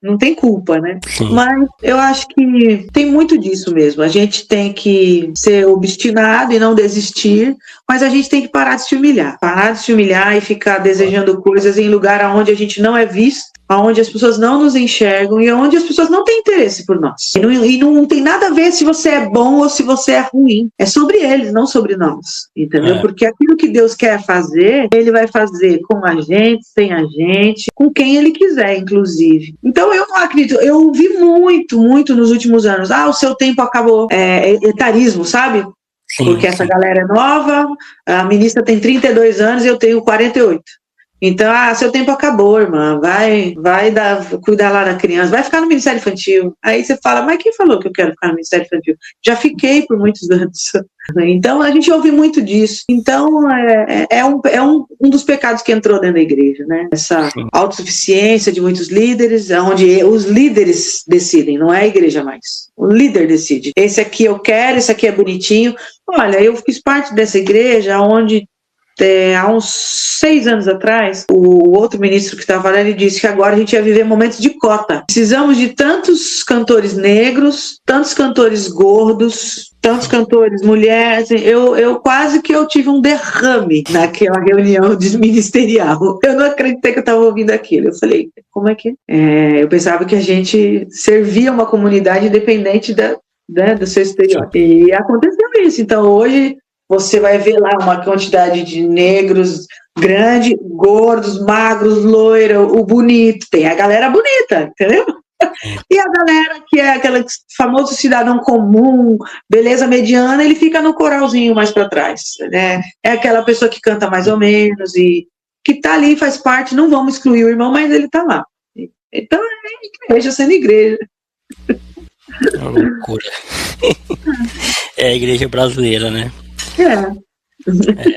não tem culpa, né? Sim. Mas eu acho que tem muito disso mesmo. A gente tem que ser obstinado e não desistir, mas a gente tem que parar de se humilhar. Parar de se humilhar e ficar desejando coisas em lugar onde a gente não é visto, onde as pessoas não nos enxergam e onde as pessoas não têm interesse por nós. E não tem nada a ver se você é bom ou se você é ruim. É sobre eles, não sobre nós. Entendeu? Porque aquilo que Deus quer fazer, Ele vai fazer com a gente, sem a gente, com quem Ele quiser, inclusive. Então eu não acredito, eu ouvi muito nos últimos anos, o seu tempo acabou, etarismo, sabe? Sim, porque essa galera é nova, a ministra tem 32 anos e eu tenho 48. Então, seu tempo acabou, irmã, vai cuidar lá da criança, vai ficar no Ministério Infantil. Aí você fala, mas quem falou que eu quero ficar no Ministério Infantil? Já fiquei por muitos anos. Então, a gente ouve muito disso. Então, é um dos pecados que entrou dentro da igreja, né? Essa autossuficiência de muitos líderes, onde os líderes decidem, não é a igreja mais. O líder decide. Esse aqui eu quero, esse aqui é bonitinho. Olha, eu fiz parte dessa igreja onde há uns 6 anos atrás, o outro ministro que estava lá, ele disse que agora a gente ia viver momentos de cota. Precisamos de tantos cantores negros, tantos cantores gordos, tantos cantores mulheres. Eu quase que eu tive um derrame naquela reunião ministerial. Eu não acreditei que eu estava ouvindo aquilo. Eu falei, como é que é? Eu pensava que a gente servia uma comunidade independente do seu estereótipo. E aconteceu isso. Então hoje você vai ver lá uma quantidade de negros grande, gordos, magros, loira, o bonito. Tem a galera bonita, entendeu? E a galera que é aquele famoso cidadão comum, beleza mediana, ele fica no coralzinho mais para trás, né? É aquela pessoa que canta mais ou menos e que tá ali, faz parte, não vamos excluir o irmão, mas ele tá lá. Então é igreja sendo igreja. É uma loucura. É a igreja brasileira, né?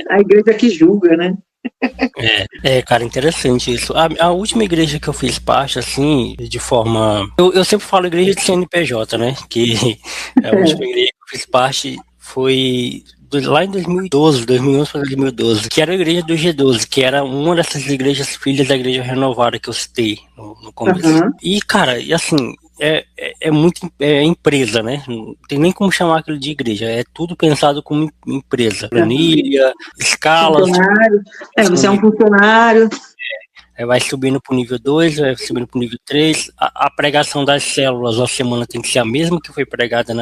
A igreja que julga, né? Cara, interessante isso. A última igreja que eu fiz parte, assim, de forma... Eu sempre falo igreja de CNPJ, né? Que a última igreja que eu fiz parte foi lá em 2012, 2011 para 2012, que era a igreja do G12, que era uma dessas igrejas filhas da igreja renovada que eu citei no começo. E, cara, e assim... É muito empresa, né? Não tem nem como chamar aquilo de igreja. É tudo pensado como empresa. Planilha, escalas. Você é um funcionário. Vai subindo para o nível 2, vai subindo para o nível 3. A pregação das células na semana tem que ser a mesma que foi pregada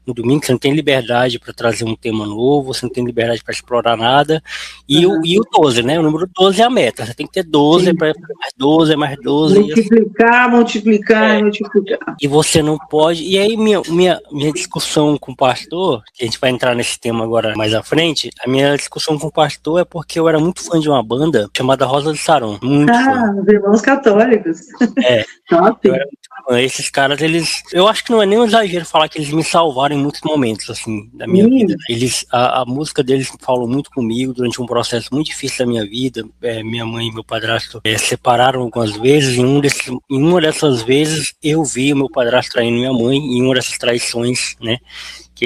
no domingo. Você não tem liberdade para trazer um tema novo, você não tem liberdade para explorar nada. E o 12, né? O número 12 é a meta. Você tem que ter 12, mais 12, mais 12. Multiplicar. E você não pode... E aí minha discussão com o pastor, que a gente vai entrar nesse tema agora mais à frente, a minha discussão com o pastor é porque eu era muito fã de uma banda chamada Rosa de Saron. Muito Os irmãos católicos. Top. Esses caras, eu acho que não é nem um exagero falar que eles me salvaram em muitos momentos, assim, da minha vida. A música deles falou muito comigo durante um processo muito difícil da minha vida. Minha mãe e meu padrasto separaram algumas vezes. Em uma dessas vezes, eu vi o meu padrasto traindo minha mãe, em uma dessas traições, né? Que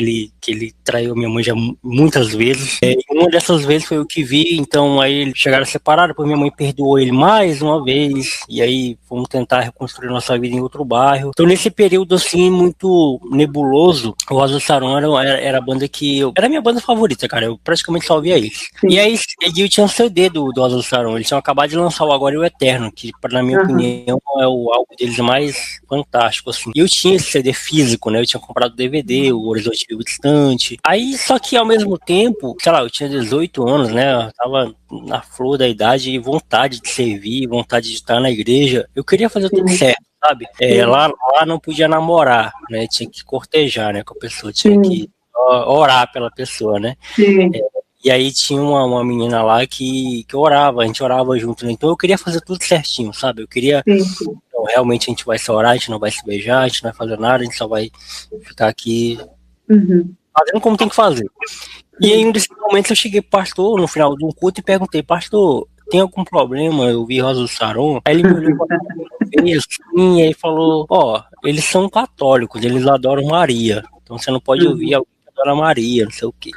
ele traiu minha mãe já muitas vezes. Uma dessas vezes foi eu que vi, então aí eles chegaram a separar, depois minha mãe perdoou ele mais uma vez, e aí fomos tentar reconstruir nossa vida em outro bairro. Então nesse período assim, muito nebuloso, o Azul Saron era a banda era a minha banda favorita, cara, eu praticamente só ouvia eles. E aí eu tinha um CD do Azul Saron, eles tinham acabado de lançar o Agora e o Eterno, que na minha opinião é o álbum deles mais fantástico, assim. E eu tinha esse CD físico, né, eu tinha comprado o DVD, o Horizonte Distante. Aí, só que ao mesmo tempo, sei lá, eu tinha 18 anos, né? Eu tava na flor da idade e vontade de servir, vontade de estar na igreja. Eu queria fazer tudo certo, sabe? Lá não podia namorar, né? Tinha que cortejar, né? Com a pessoa, tinha que orar pela pessoa, né? E aí tinha uma menina lá que orava, a gente orava junto, né? Então eu queria fazer tudo certinho, sabe? Eu queria... Então, realmente a gente vai se orar, a gente não vai se beijar, a gente não vai fazer nada, a gente só vai ficar aqui fazendo como tem que fazer. E aí, em um desses momentos, eu cheguei pro pastor, no final de um culto, e perguntei, pastor, tem algum problema? Eu vi Rosa do Saron. Aí ele me olhou assim, e aí falou, eles são católicos, eles adoram Maria, então você não pode ouvir alguém que adora Maria, não sei o quê.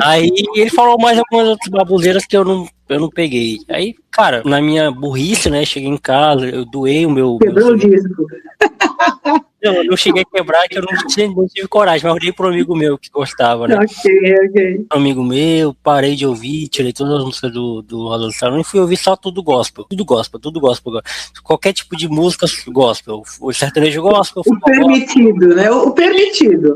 Aí ele falou mais algumas outras baboseiras que eu não peguei. Aí, cara, na minha burrice, né, cheguei em casa, eu doei o meu... Quebrou o disco. Eu não cheguei a quebrar, que eu não tive coragem, mas eu dei pro amigo meu que gostava, né? Ok. Um amigo meu, parei de ouvir, tirei todas as músicas do Rosa do Saron e fui ouvir só tudo gospel. Tudo gospel. Qualquer tipo de música gospel. O sertanejo gospel. O permitido, gospel, né? O permitido.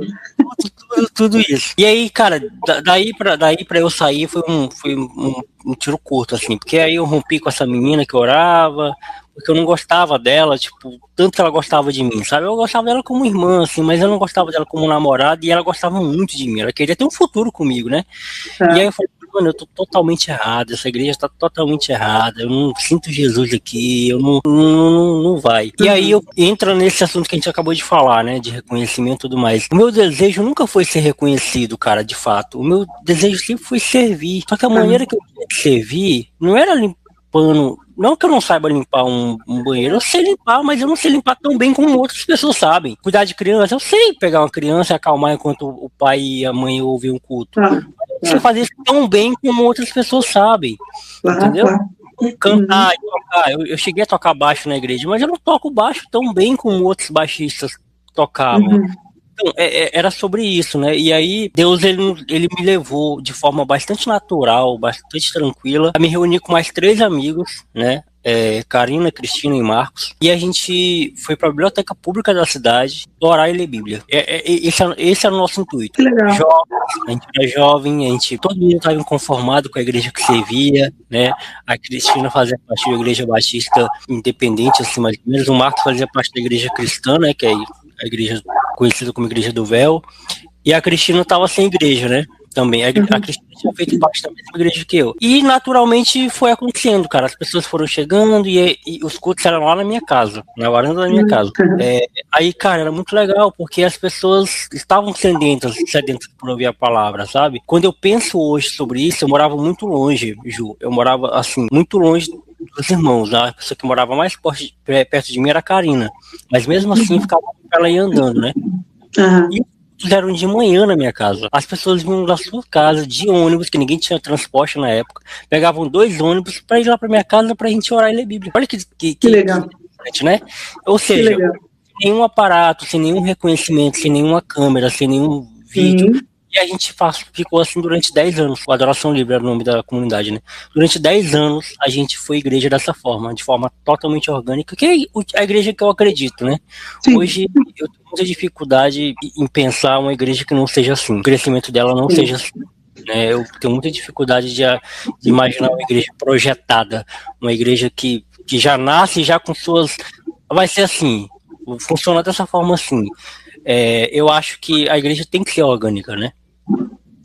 Tudo isso. E aí, cara, daí pra eu sair foi um tiro curto, assim, porque aí eu rompi com essa menina que orava, porque eu não gostava dela, tipo, tanto que ela gostava de mim, sabe? Eu gostava dela como irmã, assim, mas eu não gostava dela como namorada, e ela gostava muito de mim, ela queria ter um futuro comigo, né? E aí eu falei, mano, eu tô totalmente errado, essa igreja tá totalmente errada, eu não sinto Jesus aqui, eu não vai. E aí eu entro nesse assunto que a gente acabou de falar, né, de reconhecimento e tudo mais. O meu desejo nunca foi ser reconhecido, cara, de fato. O meu desejo sempre foi servir. Só que a maneira que eu tinha de servir não era limpando... Não que eu não saiba limpar um banheiro, eu sei limpar, mas eu não sei limpar tão bem como outras pessoas sabem. Cuidar de criança, eu sei pegar uma criança e acalmar enquanto o pai e a mãe ouvem um culto. Eu sei fazer isso tão bem como outras pessoas sabem. Entendeu? Cantar e tocar. Eu cheguei a tocar baixo na igreja, mas eu não toco baixo tão bem como outros baixistas tocavam. Então, era sobre isso, né? E aí, Deus, ele me levou de forma bastante natural, bastante tranquila, a me reunir com mais 3 amigos, né? Karina, Cristina e Marcos. E a gente foi para a biblioteca pública da cidade orar e ler Bíblia. Esse era o nosso intuito. A gente era jovem, todo mundo estava inconformado com a igreja que servia, né? A Cristina fazia parte da igreja batista independente, assim, mais ou menos. O Marcos fazia parte da igreja cristã, né? Que é a igreja conhecida como Igreja do Véu. E a Cristina estava sem igreja, né? Também. A Cristina tinha feito parte da mesma igreja que eu. E naturalmente foi acontecendo, cara. As pessoas foram chegando e os cultos eram lá na minha casa, na varanda da minha casa. Aí, cara, era muito legal, porque as pessoas estavam sedentas por ouvir a palavra, sabe? Quando eu penso hoje sobre isso, eu morava muito longe, Ju. Eu morava, assim, muito longe dos irmãos, né? A pessoa que morava mais perto de mim era a Karina. Mas mesmo assim, ficava com ela aí andando, né? E eram de manhã na minha casa. As pessoas vinham da sua casa de ônibus, que ninguém tinha transporte na época, pegavam 2 ônibus para ir lá para minha casa pra gente orar e ler Bíblia. Olha que legal, né? Ou seja, sem nenhum aparato, sem nenhum reconhecimento, sem nenhuma câmera, sem nenhum vídeo. E a gente ficou assim durante 10 anos. O Adoração Livre era o nome da comunidade, né? Durante 10 anos a gente foi igreja dessa forma, de forma totalmente orgânica, que é a igreja que eu acredito, né? Hoje eu tenho muita dificuldade em pensar uma igreja que não seja assim, o crescimento dela não seja assim. Né? Eu tenho muita dificuldade de imaginar uma igreja projetada, uma igreja que já nasce já com suas... Vai ser assim, funciona dessa forma assim. Eu acho que a igreja tem que ser orgânica, né?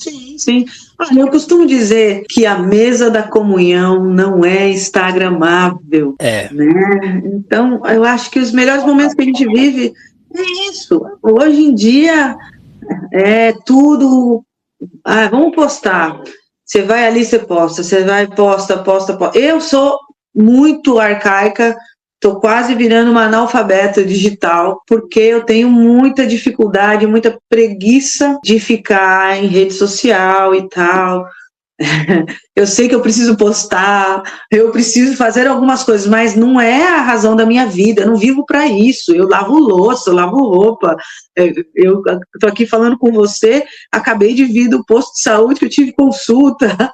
Sim, sim. Olha, eu costumo dizer que a mesa da comunhão não é instagramável, né? Então, eu acho que os melhores momentos que a gente vive é isso. Hoje em dia é tudo. Vamos postar. Você vai ali, você posta. Você vai, posta. Eu sou muito arcaica. Estou quase virando uma analfabeta digital, porque eu tenho muita dificuldade, muita preguiça de ficar em rede social e tal. Eu sei que eu preciso postar, eu preciso fazer algumas coisas, mas não é a razão da minha vida, eu não vivo para isso. Eu lavo louça, eu lavo roupa, eu estou aqui falando com você, acabei de vir do posto de saúde que eu tive consulta.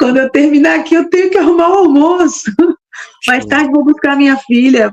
Quando eu terminar aqui, eu tenho que arrumar o almoço. Mais tarde vou buscar minha filha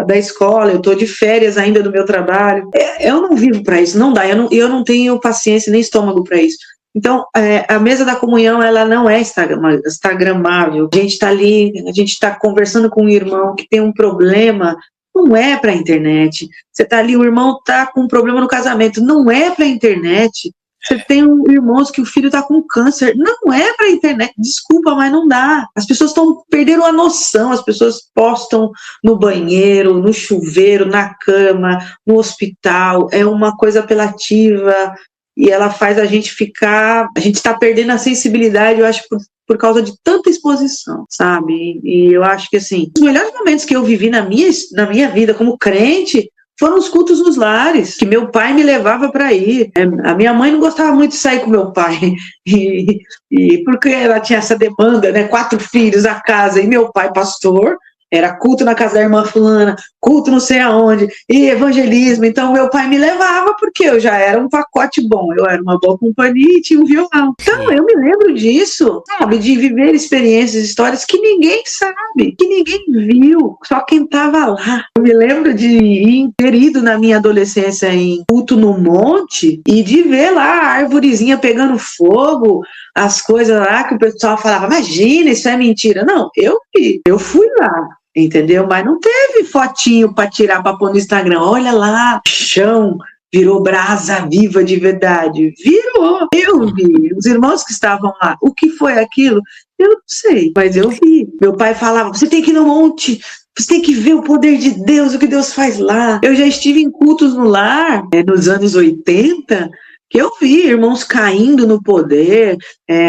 da escola, eu estou de férias ainda do meu trabalho. Eu não vivo para isso, não dá, eu não tenho paciência nem estômago para isso. Então, a mesa da comunhão, ela não é instagramável. A gente está ali, a gente está conversando com um irmão que tem um problema, não é para a internet. Você está ali, o irmão está com um problema no casamento, não é para a internet. Você tem irmãos que o filho está com câncer, não é para a internet, desculpa, mas não dá. As pessoas perderam a noção, as pessoas postam no banheiro, no chuveiro, na cama, no hospital, é uma coisa apelativa e ela faz a gente está perdendo a sensibilidade, eu acho, por causa de tanta exposição, sabe? E eu acho que, assim, os melhores momentos que eu vivi na minha vida como crente foram os cultos nos lares, que meu pai me levava para ir. A minha mãe não gostava muito de sair com meu pai, e porque ela tinha essa demanda, né? 4 filhos, a casa, e meu pai pastor, era culto na casa da irmã fulana, culto não sei aonde, e evangelismo. Então meu pai me levava porque eu já era um pacote bom, eu era uma boa companhia e tinha um violão. Então eu me lembro disso, sabe, de viver experiências, histórias que ninguém sabe, que ninguém viu, só quem estava lá. Eu me lembro de ter ido na minha adolescência em culto no monte e de ver lá a arvorezinha pegando fogo, as coisas lá que o pessoal falava, imagina, isso é mentira. Não, eu fui lá, entendeu? Mas não teve fotinho para tirar, para pôr no Instagram. Olha lá, chão virou brasa viva de verdade. Virou, eu vi. Os irmãos que estavam lá, o que foi aquilo? Eu não sei, mas eu vi. Meu pai falava, você tem que ir no monte, você tem que ver o poder de Deus, o que Deus faz lá. Eu já estive em cultos no lar, nos anos 80, que eu vi irmãos caindo no poder,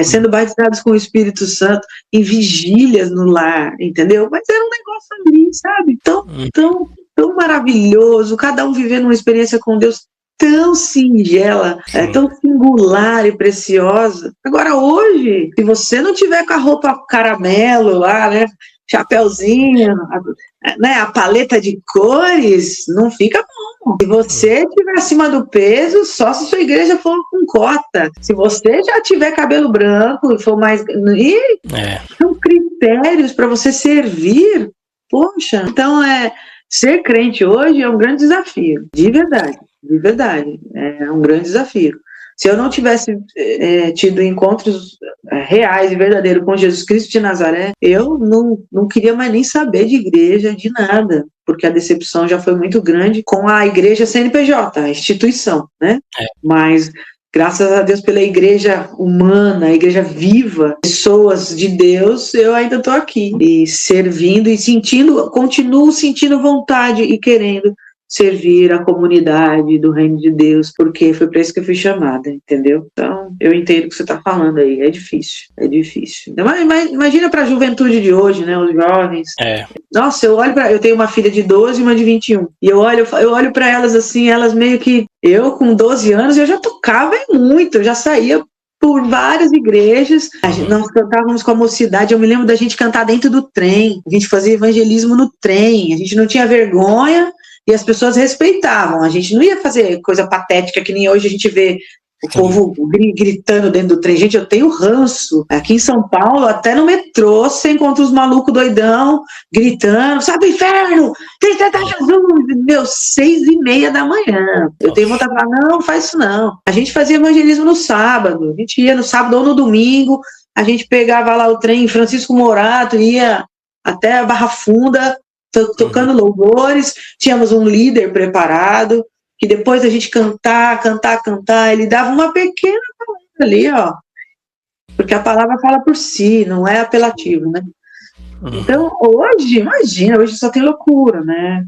sendo batizados com o Espírito Santo, em vigílias no lar, entendeu? Mas era um negócio ali, sabe? Tão maravilhoso, cada um vivendo uma experiência com Deus tão singela, tão singular e preciosa. Agora, hoje, se você não tiver com a roupa caramelo lá, né? Chapeuzinho, né, a paleta de cores, não fica bom. Se você estiver acima do peso, só se sua igreja for com cota. Se você já tiver cabelo branco e for mais... São critérios para você servir. Poxa, então ser crente hoje é um grande desafio, de verdade, é um grande desafio. Se eu não tivesse tido encontros reais e verdadeiros com Jesus Cristo de Nazaré, eu não queria mais nem saber de igreja, de nada, porque a decepção já foi muito grande com a igreja CNPJ, a instituição, né? Mas, graças a Deus pela igreja humana, a igreja viva, pessoas de Deus, eu ainda estou aqui, e servindo, e continuo sentindo vontade e querendo servir a comunidade do reino de Deus, porque foi para isso que eu fui chamada, entendeu? Então, eu entendo o que você está falando aí, é difícil. Mas imagina para a juventude de hoje, né, os jovens. Nossa, eu tenho uma filha de 12 e uma de 21, e eu olho para elas assim, elas meio que, eu com 12 anos, eu já tocava muito, eu já saía por várias igrejas, nós cantávamos com a mocidade, eu me lembro da gente cantar dentro do trem, a gente fazia evangelismo no trem, a gente não tinha vergonha, e as pessoas respeitavam, a gente não ia fazer coisa patética que nem hoje a gente vê o povo gritando dentro do trem. Gente, eu tenho ranço. Aqui em São Paulo, até no metrô, você encontra os malucos doidão, gritando, sabe o inferno, tem Jesus, meu, 6:30 da manhã. Eu tenho vontade de falar, não faz isso não. A gente fazia evangelismo no sábado, a gente ia no sábado ou no domingo, a gente pegava lá o trem Francisco Morato, ia até a Barra Funda, tocando louvores, tínhamos um líder preparado, que depois da gente cantar, ele dava uma pequena ali, ó, porque a palavra fala por si, não é apelativo, né? Então, hoje, imagina, hoje só tem loucura, né?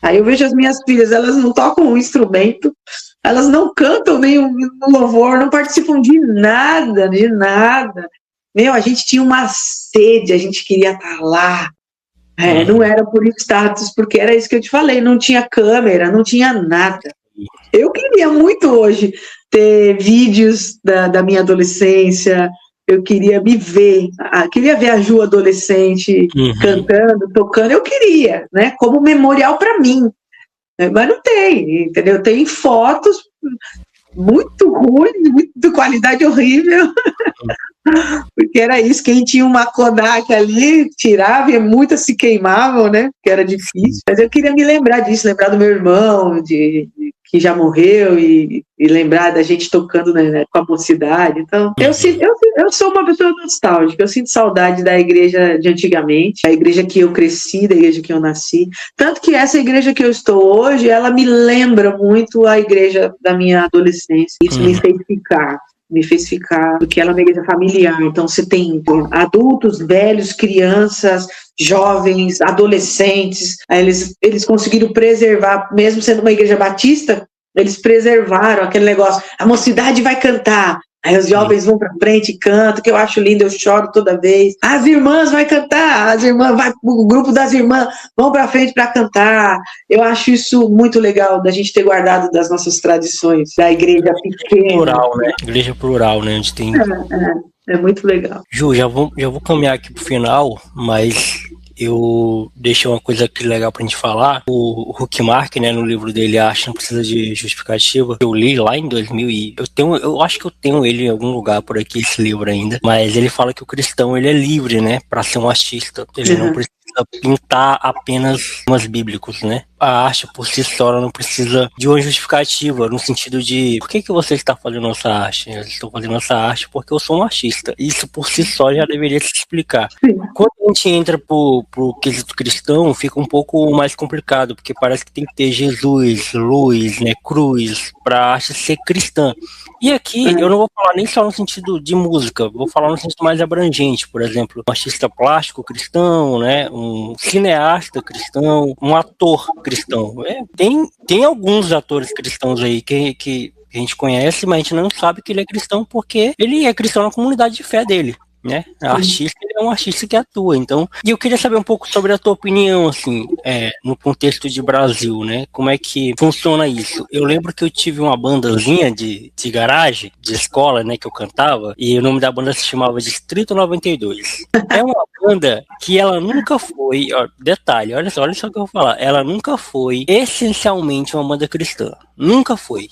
Aí eu vejo as minhas filhas, elas não tocam um instrumento, elas não cantam nem no louvor, não participam de nada, de nada. Meu, a gente tinha uma sede, a gente queria estar lá. Não era por status, porque era isso que eu te falei, não tinha câmera, não tinha nada. Eu queria muito hoje ter vídeos da minha adolescência, eu queria me ver, queria ver a Ju adolescente cantando, tocando, eu queria, né, como memorial para mim, mas não tem, entendeu? Tem fotos muito ruins, de qualidade horrível, porque era isso, quem tinha uma Kodak ali, tirava e muitas se queimavam, né, que era difícil, mas eu queria me lembrar disso, lembrar do meu irmão, que já morreu, e lembrar da gente tocando, né, com a mocidade. Então, eu sou uma pessoa nostálgica, eu sinto saudade da igreja de antigamente, a igreja que eu cresci, da igreja que eu nasci, tanto que essa igreja que eu estou hoje, ela me lembra muito a igreja da minha adolescência, isso me fez ficar, porque ela é uma igreja familiar, então você tem adultos, velhos, crianças, jovens, adolescentes, eles conseguiram preservar, mesmo sendo uma igreja batista, eles preservaram aquele negócio, a mocidade vai cantar, aí os jovens vão pra frente e cantam, que eu acho lindo, eu choro toda vez, as irmãs vai cantar, o grupo das irmãs vão pra frente para cantar, eu acho isso muito legal, da gente ter guardado das nossas tradições, da igreja pequena. Plural, né? Igreja plural, né? Onde tem... É muito legal. Ju, já vou caminhar aqui pro final, mas eu deixei uma coisa aqui legal pra gente falar. O Huckmark, né, no livro dele, Arte Não Precisa de Justificativa, eu li lá em 2000 e eu acho que eu tenho ele em algum lugar por aqui, esse livro ainda, mas ele fala que o cristão, ele é livre, né, pra ser um artista, ele não precisa pintar apenas temas bíblicos, né? A arte por si só ela não precisa de uma justificativa, no sentido de por que você está fazendo essa arte? Eu estou fazendo essa arte porque eu sou um artista. Isso por si só já deveria se explicar. Quando a gente entra pro quesito cristão, fica um pouco mais complicado, porque parece que tem que ter Jesus, luz, né, cruz, para a arte ser cristã. E aqui eu não vou falar nem só no sentido de música, vou falar no sentido mais abrangente, por exemplo, um artista plástico cristão, né, um cineasta cristão, um ator cristão. Tem alguns atores cristãos aí que a gente conhece, mas a gente não sabe que ele é cristão porque ele é cristão na comunidade de fé dele, né? Artista, ele é um artista que atua, então. E eu queria saber um pouco sobre a tua opinião, assim, no contexto de Brasil, né? Como é que funciona isso? Eu lembro que eu tive uma bandazinha de garagem, de escola, né, que eu cantava, e o nome da banda se chamava Distrito 92. É uma banda que ela nunca foi, ó, detalhe, olha só o que eu vou falar, ela nunca foi essencialmente uma banda cristã. Nunca foi.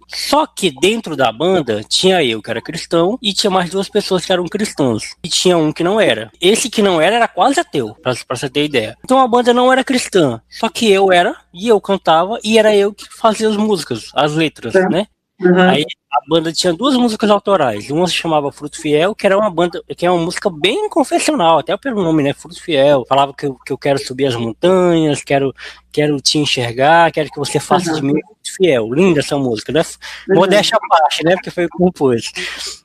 Só que dentro da banda tinha eu que era cristão e tinha mais duas pessoas que eram cristãos. E tinha um que não era. Esse que não era quase ateu, pra você ter ideia. Então a banda não era cristã. Só que eu era, e eu cantava, e era eu que fazia as músicas, as letras, né? Aí a banda tinha duas músicas autorais. Uma se chamava Fruto Fiel, que era uma banda, que é uma música bem confessional, até pelo nome, né? Fruto Fiel. Falava que eu quero subir as montanhas, quero te enxergar, quero que você faça de mim Fruto Fiel. Linda essa música, né? Modéstia à parte, né? Porque foi compôs.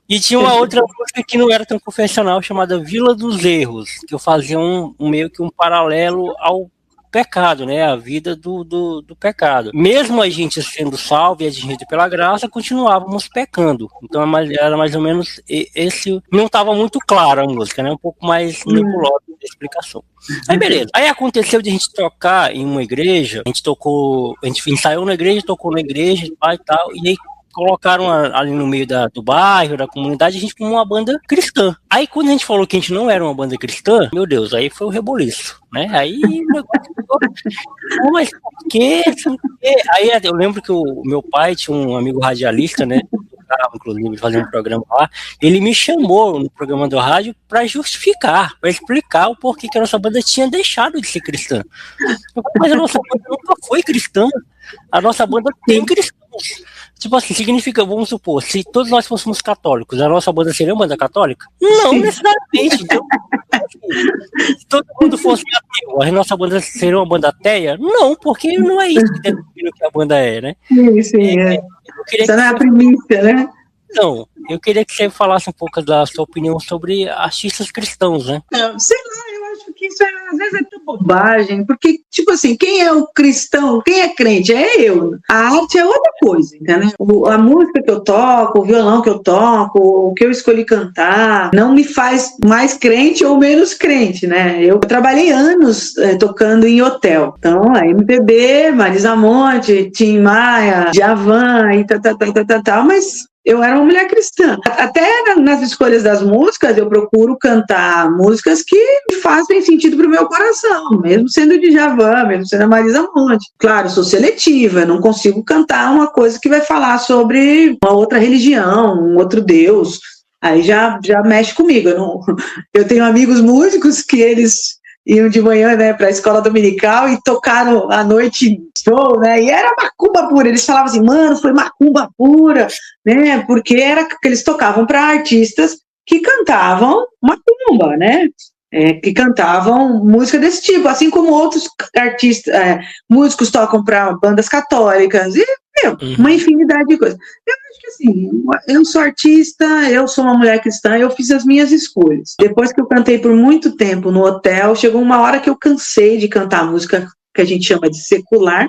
E tinha uma outra música que não era tão confessional, chamada Vila dos Erros, que eu fazia meio que um paralelo ao pecado, né? A vida do pecado. Mesmo a gente sendo salvo e atingido pela graça, continuávamos pecando. Então era mais ou menos esse. Não estava muito claro a música, né? Um pouco mais nebulosa a explicação. Aí beleza. Aí aconteceu de a gente tocar em uma igreja, a gente ensaiou na igreja, tocou na igreja e tal, e aí colocaram ali no meio do bairro, da comunidade, a gente como uma banda cristã. Aí quando a gente falou que a gente não era uma banda cristã, meu Deus, aí foi o reboliço, né? Aí o negócio ficou, mas por quê? Aí eu lembro que o meu pai tinha um amigo radialista, né? Inclusive, fazendo um programa lá, ele me chamou no programa do rádio para justificar, para explicar o porquê que a nossa banda tinha deixado de ser cristã. Eu falei, mas a nossa banda nunca foi cristã, a nossa banda tem cristãos. Tipo assim, significa, vamos supor, se todos nós fôssemos católicos, a nossa banda seria uma banda católica? Não necessariamente. Então, se todo mundo fosse ateu, a nossa banda seria uma banda ateia? Não, porque não é isso que a banda é, né? Sim, é. Isso não é a primícia, né? Não, Eu queria que você falasse um pouco da sua opinião sobre artistas cristãos, né? Sei lá, eu acho que isso às vezes é tão bobagem, porque, tipo assim, quem é o cristão, quem é crente? É eu. A arte é outra coisa, entendeu? A música que eu toco, o violão que eu toco, o que eu escolhi cantar, não me faz mais crente ou menos crente, né? Eu trabalhei anos tocando em hotel. Então, a MPB, Marisa Monte, Tim Maia, Djavan e tal, mas eu era uma mulher cristã. Até nas escolhas das músicas, eu procuro cantar músicas que fazem sentido para o meu coração, mesmo sendo de Djavan, mesmo sendo a Marisa Monte. Claro, sou seletiva, não consigo cantar uma coisa que vai falar sobre uma outra religião, um outro Deus. Aí já mexe comigo. Eu tenho amigos músicos que eles iam de manhã, né, para a escola dominical e tocaram à noite show, né, e era macumba pura. Eles falavam assim, mano, foi macumba pura, né, porque era que eles tocavam para artistas que cantavam macumba, né, que cantavam música desse tipo, assim como outros artistas, músicos tocam para bandas católicas e uma infinidade de coisas. Eu acho que assim, eu sou artista, eu sou uma mulher cristã, eu fiz as minhas escolhas. Depois que eu cantei por muito tempo no hotel, chegou uma hora que eu cansei de cantar música que a gente chama de secular.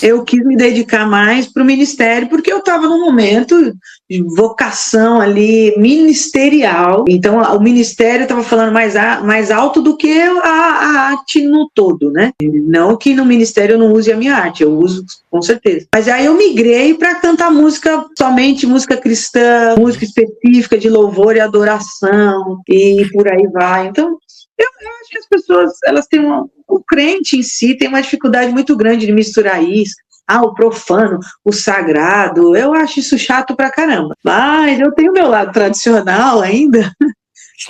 Eu quis me dedicar mais para o ministério, porque eu estava num momento de vocação ali ministerial, então o ministério estava falando mais alto do que a arte no todo, né? Não que no ministério eu não use a minha arte, eu uso com certeza. Mas aí eu migrei para cantar música, somente música cristã, música específica de louvor e adoração, e por aí vai. Então, eu acho que as pessoas, elas têm o crente em si tem uma dificuldade muito grande de misturar isso. O profano, o sagrado, eu acho isso chato pra caramba. Mas eu tenho o meu lado tradicional ainda,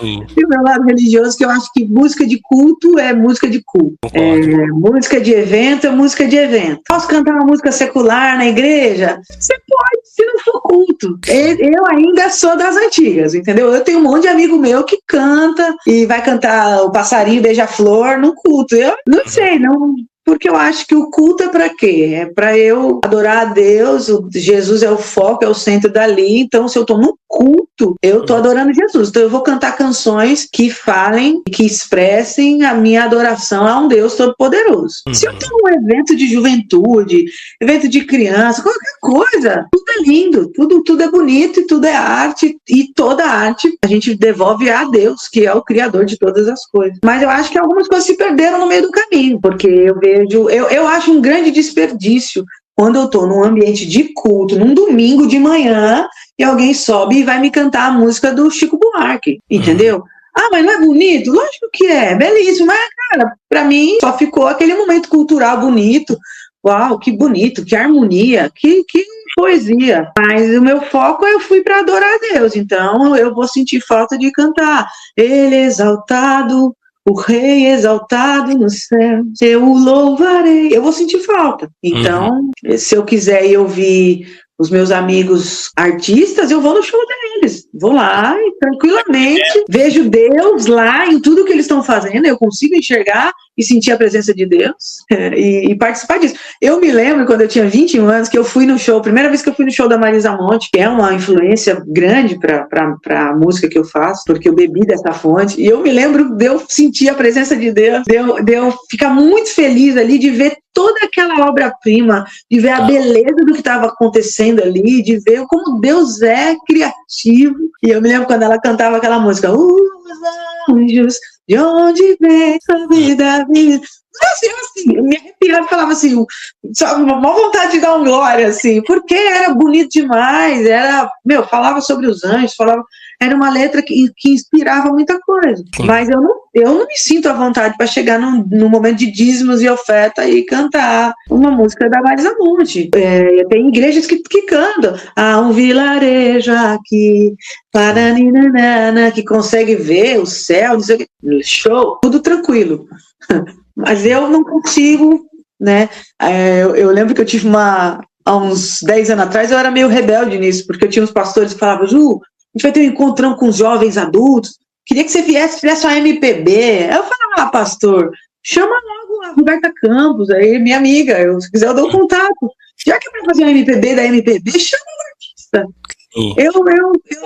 e o meu lado religioso, que eu acho que música de culto é música de culto. Música de evento é música de evento. Posso cantar uma música secular na igreja? Você pode, se não for culto. Eu ainda sou das antigas, entendeu? Eu tenho um monte de amigo meu que canta e vai cantar o passarinho beija-flor no culto. Eu não sei, não... Porque eu acho que o culto é para quê? É para eu adorar a Deus, Jesus é o foco, é o centro dali, então se eu estou no culto, eu estou adorando Jesus. Então eu vou cantar canções que falem, que expressem a minha adoração a um Deus todo-poderoso. Se eu tenho um evento de juventude, evento de criança, qualquer coisa, tudo é lindo, tudo é bonito e tudo é arte, e toda arte a gente devolve a Deus, que é o criador de todas as coisas. Mas eu acho que algumas coisas se perderam no meio do caminho, porque eu acho um grande desperdício quando eu estou num ambiente de culto, num domingo de manhã, e alguém sobe e vai me cantar a música do Chico Buarque, entendeu? Mas não é bonito? Lógico que é, belíssimo, mas, cara, pra mim só ficou aquele momento cultural bonito. Uau, que bonito, que harmonia, que poesia. Mas o meu foco, eu fui para adorar a Deus, então eu vou sentir falta de cantar Ele exaltado, o Rei exaltado no céu, eu o louvarei. Eu vou sentir falta. Então, se eu quiser ir ouvir os meus amigos artistas, eu vou no show deles. Vou lá e tranquilamente vejo Deus lá em tudo que eles estão fazendo. Eu consigo enxergar e sentir a presença de Deus e participar disso. Eu me lembro quando eu tinha 21 anos que eu fui no show, primeira vez que eu fui no show da Marisa Monte, que é uma influência grande para a música que eu faço, porque eu bebi dessa fonte, e eu me lembro de eu sentir a presença de Deus, de eu ficar muito feliz ali, de ver toda aquela obra-prima, de ver a beleza do que estava acontecendo ali, de ver como Deus é criativo. E eu me lembro quando ela cantava aquela música, os anjos, de onde vem a vida? Assim, eu me arrepiava e falava assim, só uma vontade de dar uma glória, assim, porque era bonito demais, falava sobre os anjos, era uma letra que inspirava muita coisa. Sim. Mas eu não me sinto à vontade para chegar no momento de dízimos e oferta e cantar uma música da Marisa Monte. Tem igrejas que cantam, um vilarejo aqui, que consegue ver o céu, não sei o que, show, tudo tranquilo. Mas eu não consigo, né? Eu lembro que eu tive há uns 10 anos atrás, eu era meio rebelde nisso, porque eu tinha uns pastores que falavam, Ju, a gente vai ter um encontrão com os jovens adultos, queria que você fizesse uma MPB. Eu falava, pastor, chama logo a Roberta Campos, aí minha amiga, se quiser eu dou o contato. Já que é para fazer uma MPB da MPB, chama o artista. Eu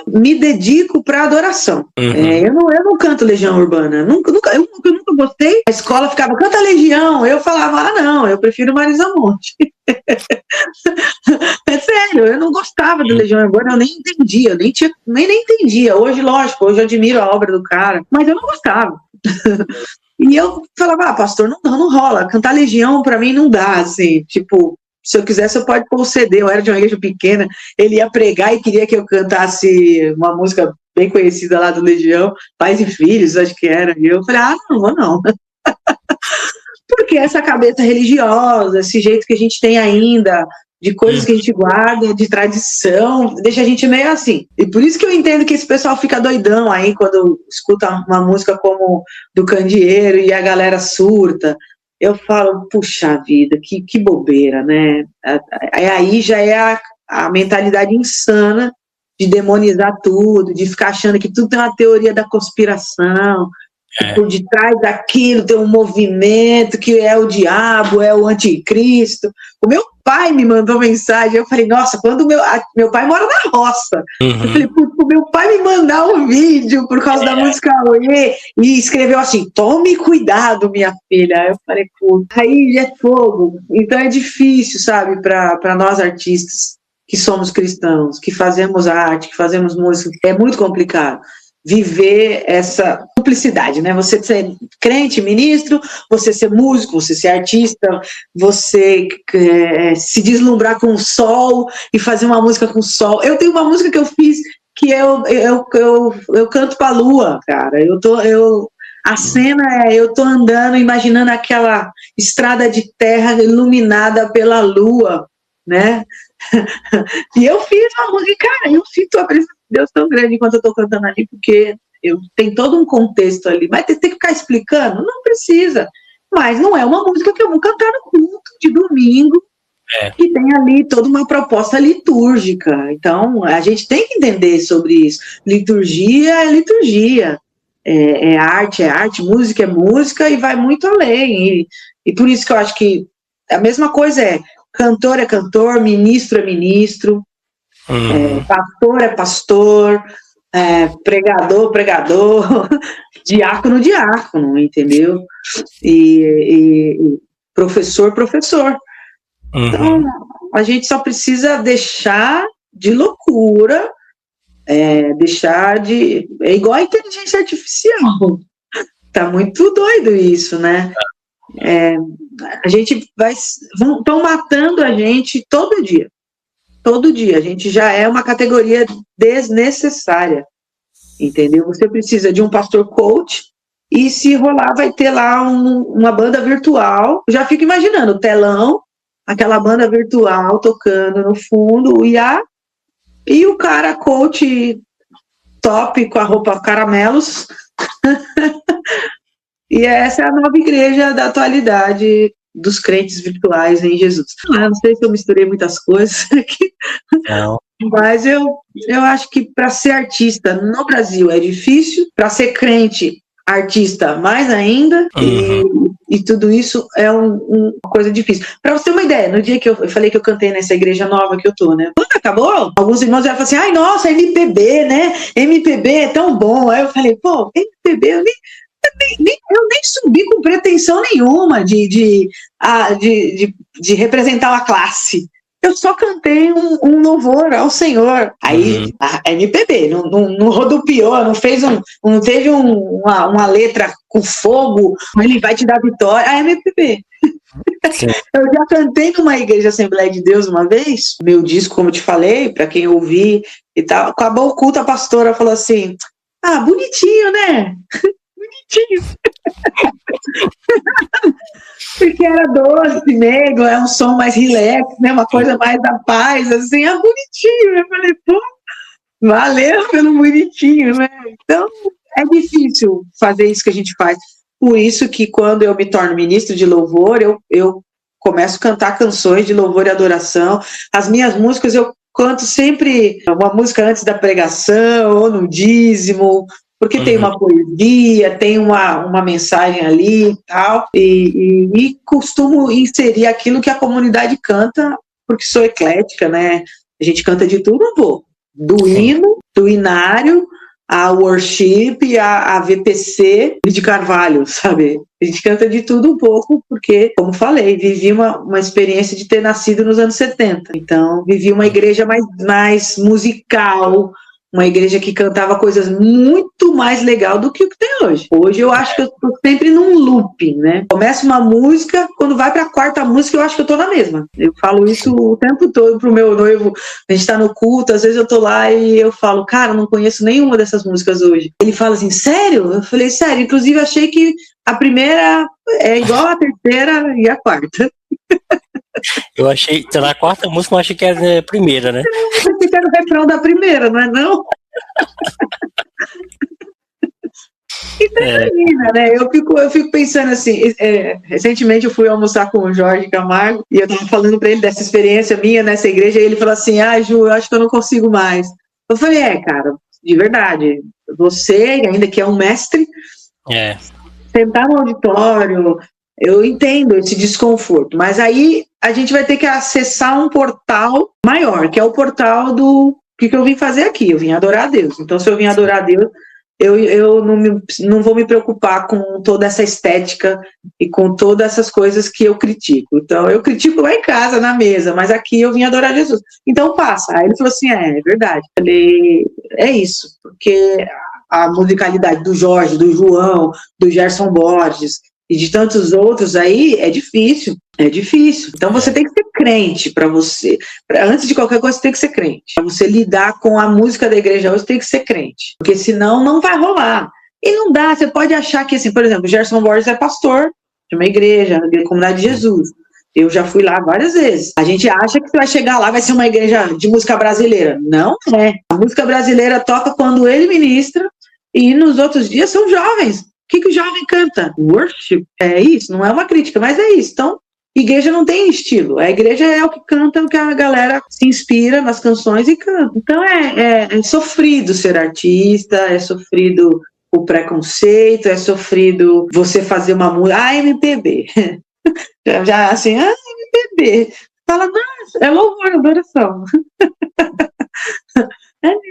me dedico para adoração. Eu não canto Legião Urbana. Eu nunca gostei. A escola ficava, canta Legião. Eu falava, não, eu prefiro Marisa Monte. É sério, eu não gostava de Legião Urbana, eu nem entendia, eu nem entendia. Hoje, lógico, hoje eu admiro a obra do cara, mas eu não gostava. E eu falava, pastor, não rola. Cantar Legião pra mim não dá, assim, tipo, se eu quiser, você pode pôr o CD. Eu era de uma igreja pequena, ele ia pregar e queria que eu cantasse uma música bem conhecida lá do Legião, Pais e Filhos, acho que era. E eu falei, não vou não. Porque essa cabeça religiosa, esse jeito que a gente tem ainda, de coisas que a gente guarda, de tradição, deixa a gente meio assim. E por isso que eu entendo que esse pessoal fica doidão aí quando escuta uma música como do Candeeiro e a galera surta. Eu falo, puxa vida, que bobeira, né? Aí já é a mentalidade insana de demonizar tudo, de ficar achando que tudo tem uma teoria da conspiração, que por detrás daquilo tem um movimento que é o diabo, é o anticristo. O meu pai me mandou mensagem, eu falei, nossa, quando meu pai mora na roça, eu falei, o meu pai me mandar um vídeo por causa da música Uê, e escreveu assim, tome cuidado, minha filha. Aí eu falei, aí já é fogo. Então é difícil, sabe, para nós artistas que somos cristãos, que fazemos arte, que fazemos música, é muito complicado viver essa duplicidade, né? Você ser crente, ministro, você ser músico, você ser artista, você se deslumbrar com o sol e fazer uma música com o sol. Eu tenho uma música que eu fiz que eu canto pra lua, cara. A cena eu tô andando, imaginando aquela estrada de terra iluminada pela lua, né? E eu fiz uma música, cara, eu sinto a presença de Deus tão grande enquanto eu tô cantando ali, porque tem todo um contexto ali, mas tem que ficar explicando? Não precisa, mas não é uma música que eu vou cantar no culto de domingo, que tem ali toda uma proposta litúrgica. Então a gente tem que entender sobre isso. Liturgia é liturgia, é arte, música é música, e vai muito além, e por isso que eu acho que a mesma coisa cantor é cantor, ministro é ministro, pastor é pastor, pregador, diácono, entendeu? E professor. Então, a gente só precisa deixar de loucura, é igual a inteligência artificial. Tá muito doido isso, né? A gente estão matando a gente todo dia, a gente já é uma categoria desnecessária, entendeu? Você precisa de um pastor coach, e se rolar vai ter lá uma banda virtual. Eu já fico imaginando o telão, aquela banda virtual tocando no fundo, e o cara coach top com a roupa caramelos. E essa é a nova igreja da atualidade dos crentes virtuais em Jesus. Não sei se eu misturei muitas coisas aqui, mas eu acho que para ser artista no Brasil é difícil, para ser crente, artista mais ainda, e tudo isso é uma coisa difícil. Para você ter uma ideia, no dia que eu falei que eu cantei nessa igreja nova que eu tô, né? Quando acabou, alguns irmãos já falaram assim, ai, nossa, MPB, né? MPB é tão bom. Aí eu falei, MPB, eu nem subi com pretensão nenhuma de representar uma classe. Eu só cantei um louvor ao Senhor. Aí, a MPB, não rodopiou, não teve uma letra com fogo, ele vai te dar vitória. A MPB. Eu já cantei numa igreja Assembleia de Deus uma vez, meu disco, como eu te falei, para quem ouvir e tal. Acabou o culto, a pastora falou assim, bonitinho, né? Bonitinho. Porque era doce, meigo, é um som mais relax, né? Uma coisa mais da paz, assim, bonitinho. Eu falei, valeu pelo bonitinho, né? Então, é difícil fazer isso que a gente faz. Por isso que quando eu me torno ministro de louvor, eu começo a cantar canções de louvor e adoração. As minhas músicas eu canto sempre uma música antes da pregação, ou no dízimo, porque tem uma poesia, tem uma mensagem ali e tal, e costumo inserir aquilo que a comunidade canta, porque sou eclética, né? A gente canta de tudo um pouco. do hino, do inário, a worship, a VPC de Carvalho, sabe? A gente canta de tudo um pouco, porque, como falei, vivi uma experiência de ter nascido nos anos 70. Então, vivi uma igreja mais musical, uma igreja que cantava coisas muito mais legal do que o que tem hoje. Hoje eu acho que eu tô sempre num looping, né? Começa uma música, quando vai pra quarta música eu acho que eu tô na mesma. Eu falo isso o tempo todo pro meu noivo. A gente tá no culto, às vezes eu tô lá e eu falo, cara, eu não conheço nenhuma dessas músicas hoje. Ele fala assim, sério? Eu falei, sério. Inclusive achei que a primeira é igual a terceira e a quarta. Eu achei, na quarta música eu achei que era a primeira, né? Eu achei que era o refrão da primeira, não é não? E termina, né? Eu fico pensando assim, recentemente eu fui almoçar com o Jorge Camargo e eu tava falando pra ele dessa experiência minha nessa igreja e ele falou assim, Ju, eu acho que eu não consigo mais. Eu falei, cara, de verdade, você, ainda que é um mestre, sentar no auditório, eu entendo esse desconforto, mas aí a gente vai ter que acessar um portal maior, que é o portal do que eu vim fazer aqui. Eu vim adorar a Deus. Então, se eu vim adorar a Deus, eu não vou me preocupar com toda essa estética e com todas essas coisas que eu critico. Então, eu critico lá em casa, na mesa, mas aqui eu vim adorar Jesus. Então, passa. Aí ele falou assim, é verdade. Eu falei, é isso, porque a musicalidade do Jorge, do João, do Gerson Borges e de tantos outros aí é difícil. Então você tem que ser crente para você. Antes de qualquer coisa, você tem que ser crente. Para você lidar com a música da igreja hoje, você tem que ser crente. Porque senão não vai rolar. E não dá, você pode achar que, assim, por exemplo, o Gerson Borges é pastor de uma igreja, da Comunidade de Jesus. Eu já fui lá várias vezes. A gente acha que você vai chegar lá, vai ser uma igreja de música brasileira. Não é. A música brasileira toca quando ele ministra e nos outros dias são jovens. O que o jovem canta? Worship. É isso, não é uma crítica, mas é isso. Então, igreja não tem estilo. A igreja é o que canta, o que a galera se inspira nas canções e canta. Então, é sofrido ser artista, é sofrido o preconceito, é sofrido você fazer uma música. MPB. Já assim, MPB. Fala, nossa, é louvor, adoração.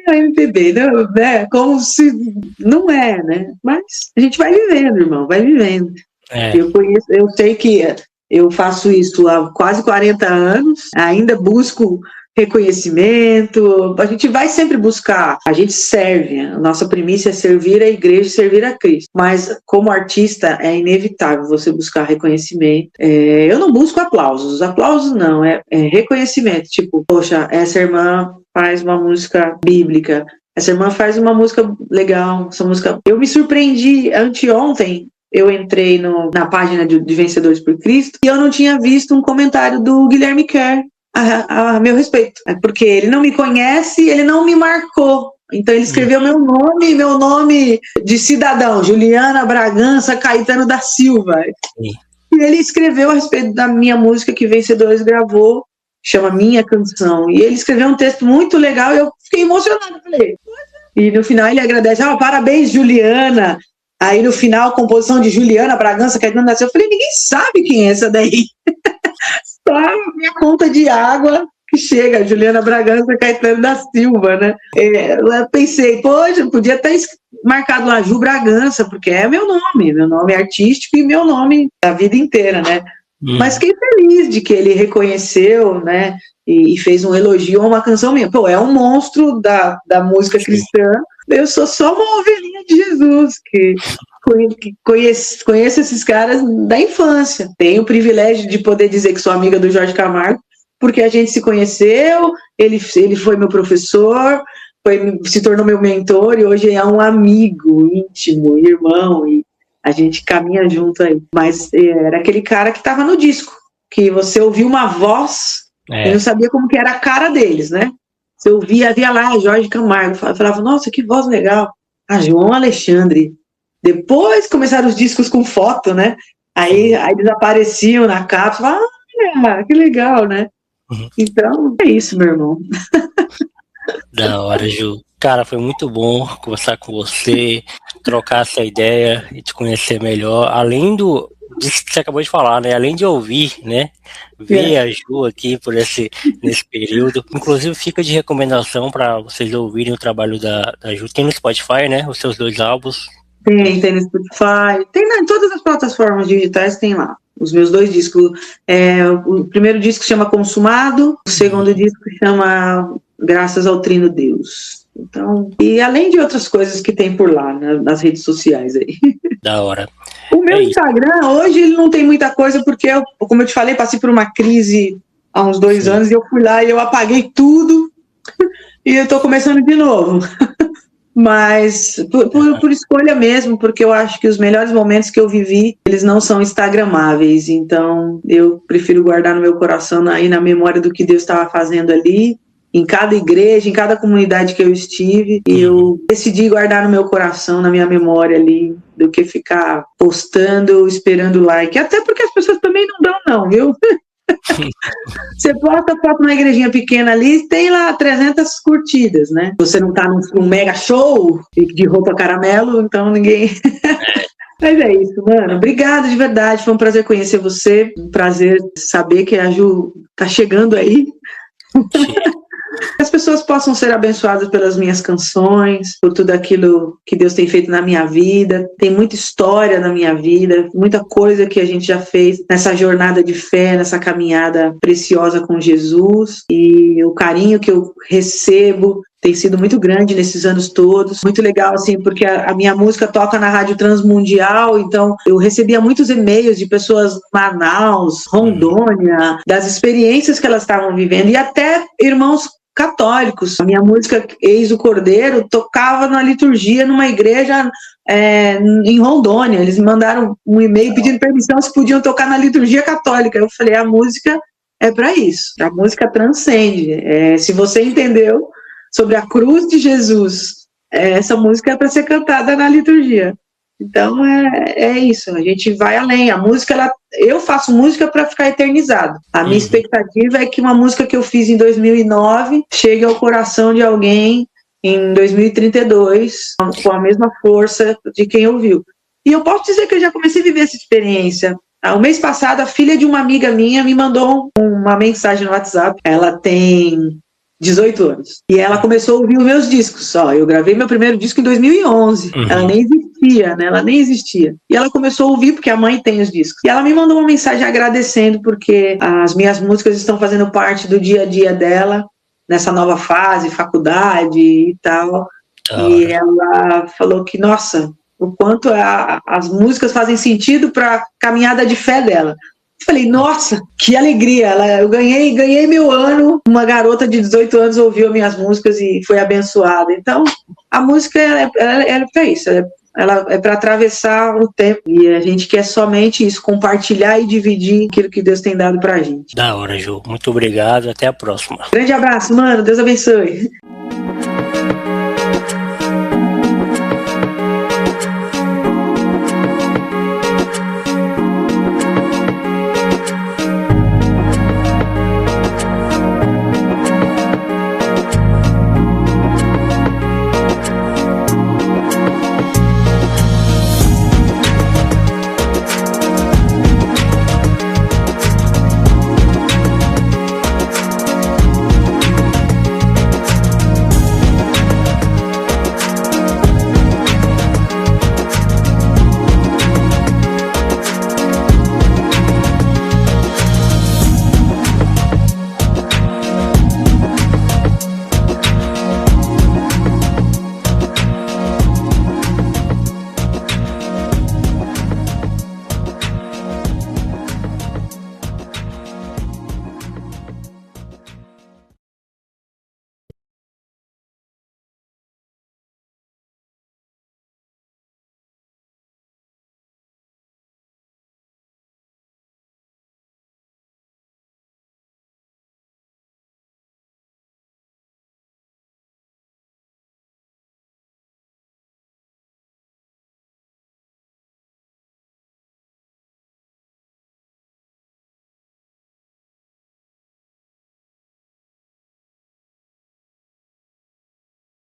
É MPB, não, né? Como se não é, né? Mas a gente vai vivendo, irmão, vai vivendo. Eu sei que eu faço isso há quase 40 anos, ainda busco reconhecimento, a gente vai sempre buscar, a gente serve, a nossa primícia é servir a igreja e servir a Cristo, mas como artista é inevitável você buscar reconhecimento. Eu não busco aplausos não, é reconhecimento, tipo, poxa, essa irmã faz uma música bíblica, essa irmã faz uma música legal, essa música... Eu me surpreendi anteontem, eu entrei na página de Vencedores por Cristo e eu não tinha visto um comentário do Guilherme Kerr a meu respeito, porque ele não me conhece, ele não me marcou. Então ele escreveu meu nome de cidadão, Juliana Bragança Caetano da Silva. E ele escreveu a respeito da minha música que Vencedores gravou, chama Minha Canção. E ele escreveu um texto muito legal e eu fiquei emocionada. Falei. E no final ele agradece, parabéns, Juliana. Aí no final, composição de Juliana Bragança Caetano da Silva. Eu falei, ninguém sabe quem é essa daí. Só a minha conta de água que chega, Juliana Bragança Caetano da Silva, né? Eu pensei, poxa, podia ter marcado lá Ju Bragança, porque é meu nome artístico e meu nome da vida inteira, né? Mas fiquei feliz de que ele reconheceu, né? E fez um elogio a uma canção minha. Pô, é um monstro da música cristã. Eu sou só uma ovelhinha de Jesus, que conheço esses caras da infância. Tenho o privilégio de poder dizer que sou amiga do Jorge Camargo, porque a gente se conheceu, ele foi meu professor, se tornou meu mentor e hoje é um amigo íntimo, irmão, e a gente caminha junto aí. Mas era aquele cara que estava no disco, que você ouvia uma voz, e não sabia como que era a cara deles, né? Você havia lá Jorge Camargo, falava, nossa, que voz legal. João Alexandre. Depois começaram os discos com foto, né? Aí eles apareciam na capa, falavam, olha, que legal, né? Então, é isso, meu irmão. Da hora, Ju. Cara, foi muito bom conversar com você, trocar essa ideia e te conhecer melhor. Além disso que você acabou de falar, né? Além de ouvir, né? Ver a Ju aqui nesse período. Inclusive, fica de recomendação para vocês ouvirem o trabalho da Ju. Tem no Spotify, né? Os seus 2 álbuns. Tem no Spotify. Tem em todas as plataformas digitais, tem lá. Os meus 2 discos. O primeiro disco chama Consumado, o segundo disco chama Graças ao Trino Deus. Então, e além de outras coisas que tem por lá, nas redes sociais aí. Da hora. O meu Instagram, hoje, ele não tem muita coisa, porque eu, como eu te falei, passei por uma crise há uns 2 anos, e eu fui lá e eu apaguei tudo, e eu tô começando de novo. Mas por escolha mesmo, porque eu acho que os melhores momentos que eu vivi, eles não são instagramáveis, então eu prefiro guardar no meu coração, aí na memória do que Deus estava fazendo ali, em cada igreja, em cada comunidade que eu estive, e eu decidi guardar no meu coração, na minha memória ali, do que ficar postando, esperando like, até porque as pessoas também não dão não, viu? Você posta foto numa igrejinha pequena ali, tem lá 300 curtidas, né? Você não tá num mega show de roupa caramelo, então ninguém... Mas é isso, mano. Obrigada de verdade, foi um prazer conhecer você, um prazer saber que a Ju tá chegando aí. Que as pessoas possam ser abençoadas pelas minhas canções, por tudo aquilo que Deus tem feito na minha vida. Tem muita história na minha vida, muita coisa que a gente já fez nessa jornada de fé, nessa caminhada preciosa com Jesus. E o carinho que eu recebo tem sido muito grande nesses anos todos. Muito legal, assim, porque a minha música toca na Rádio Transmundial, então eu recebia muitos e-mails de pessoas Manaus, Rondônia, das experiências que elas estavam vivendo, e até irmãos católicos. A minha música Eis o Cordeiro tocava na liturgia numa igreja em Rondônia. Eles me mandaram um e-mail pedindo permissão se podiam tocar na liturgia católica. Eu falei, a música é para isso, a música transcende. Se você entendeu sobre a cruz de Jesus, essa música é para ser cantada na liturgia. Então é isso, a gente vai além. A música, eu faço música para ficar eternizado. A minha expectativa é que uma música que eu fiz em 2009 chegue ao coração de alguém em 2032 com a mesma força de quem ouviu. E eu posso dizer que eu já comecei a viver essa experiência. O mês passado, a filha de uma amiga minha me mandou uma mensagem no WhatsApp. Ela tem 18 anos. E ela começou a ouvir os meus discos. Eu gravei meu primeiro disco em 2011. Ela nem existia, né? Ela nem existia. E ela começou a ouvir porque a mãe tem os discos. E ela me mandou uma mensagem agradecendo porque as minhas músicas estão fazendo parte do dia a dia dela, nessa nova fase, faculdade e tal. E ela falou que, nossa, o quanto as músicas fazem sentido para a caminhada de fé dela. Eu falei, nossa, que alegria, eu ganhei meu ano, uma garota de 18 anos ouviu minhas músicas e foi abençoada. Então, a música é para isso, ela é para atravessar o tempo, e a gente quer somente isso, compartilhar e dividir aquilo que Deus tem dado pra gente. Da hora, Ju, muito obrigado, até a próxima. Grande abraço, mano, Deus abençoe.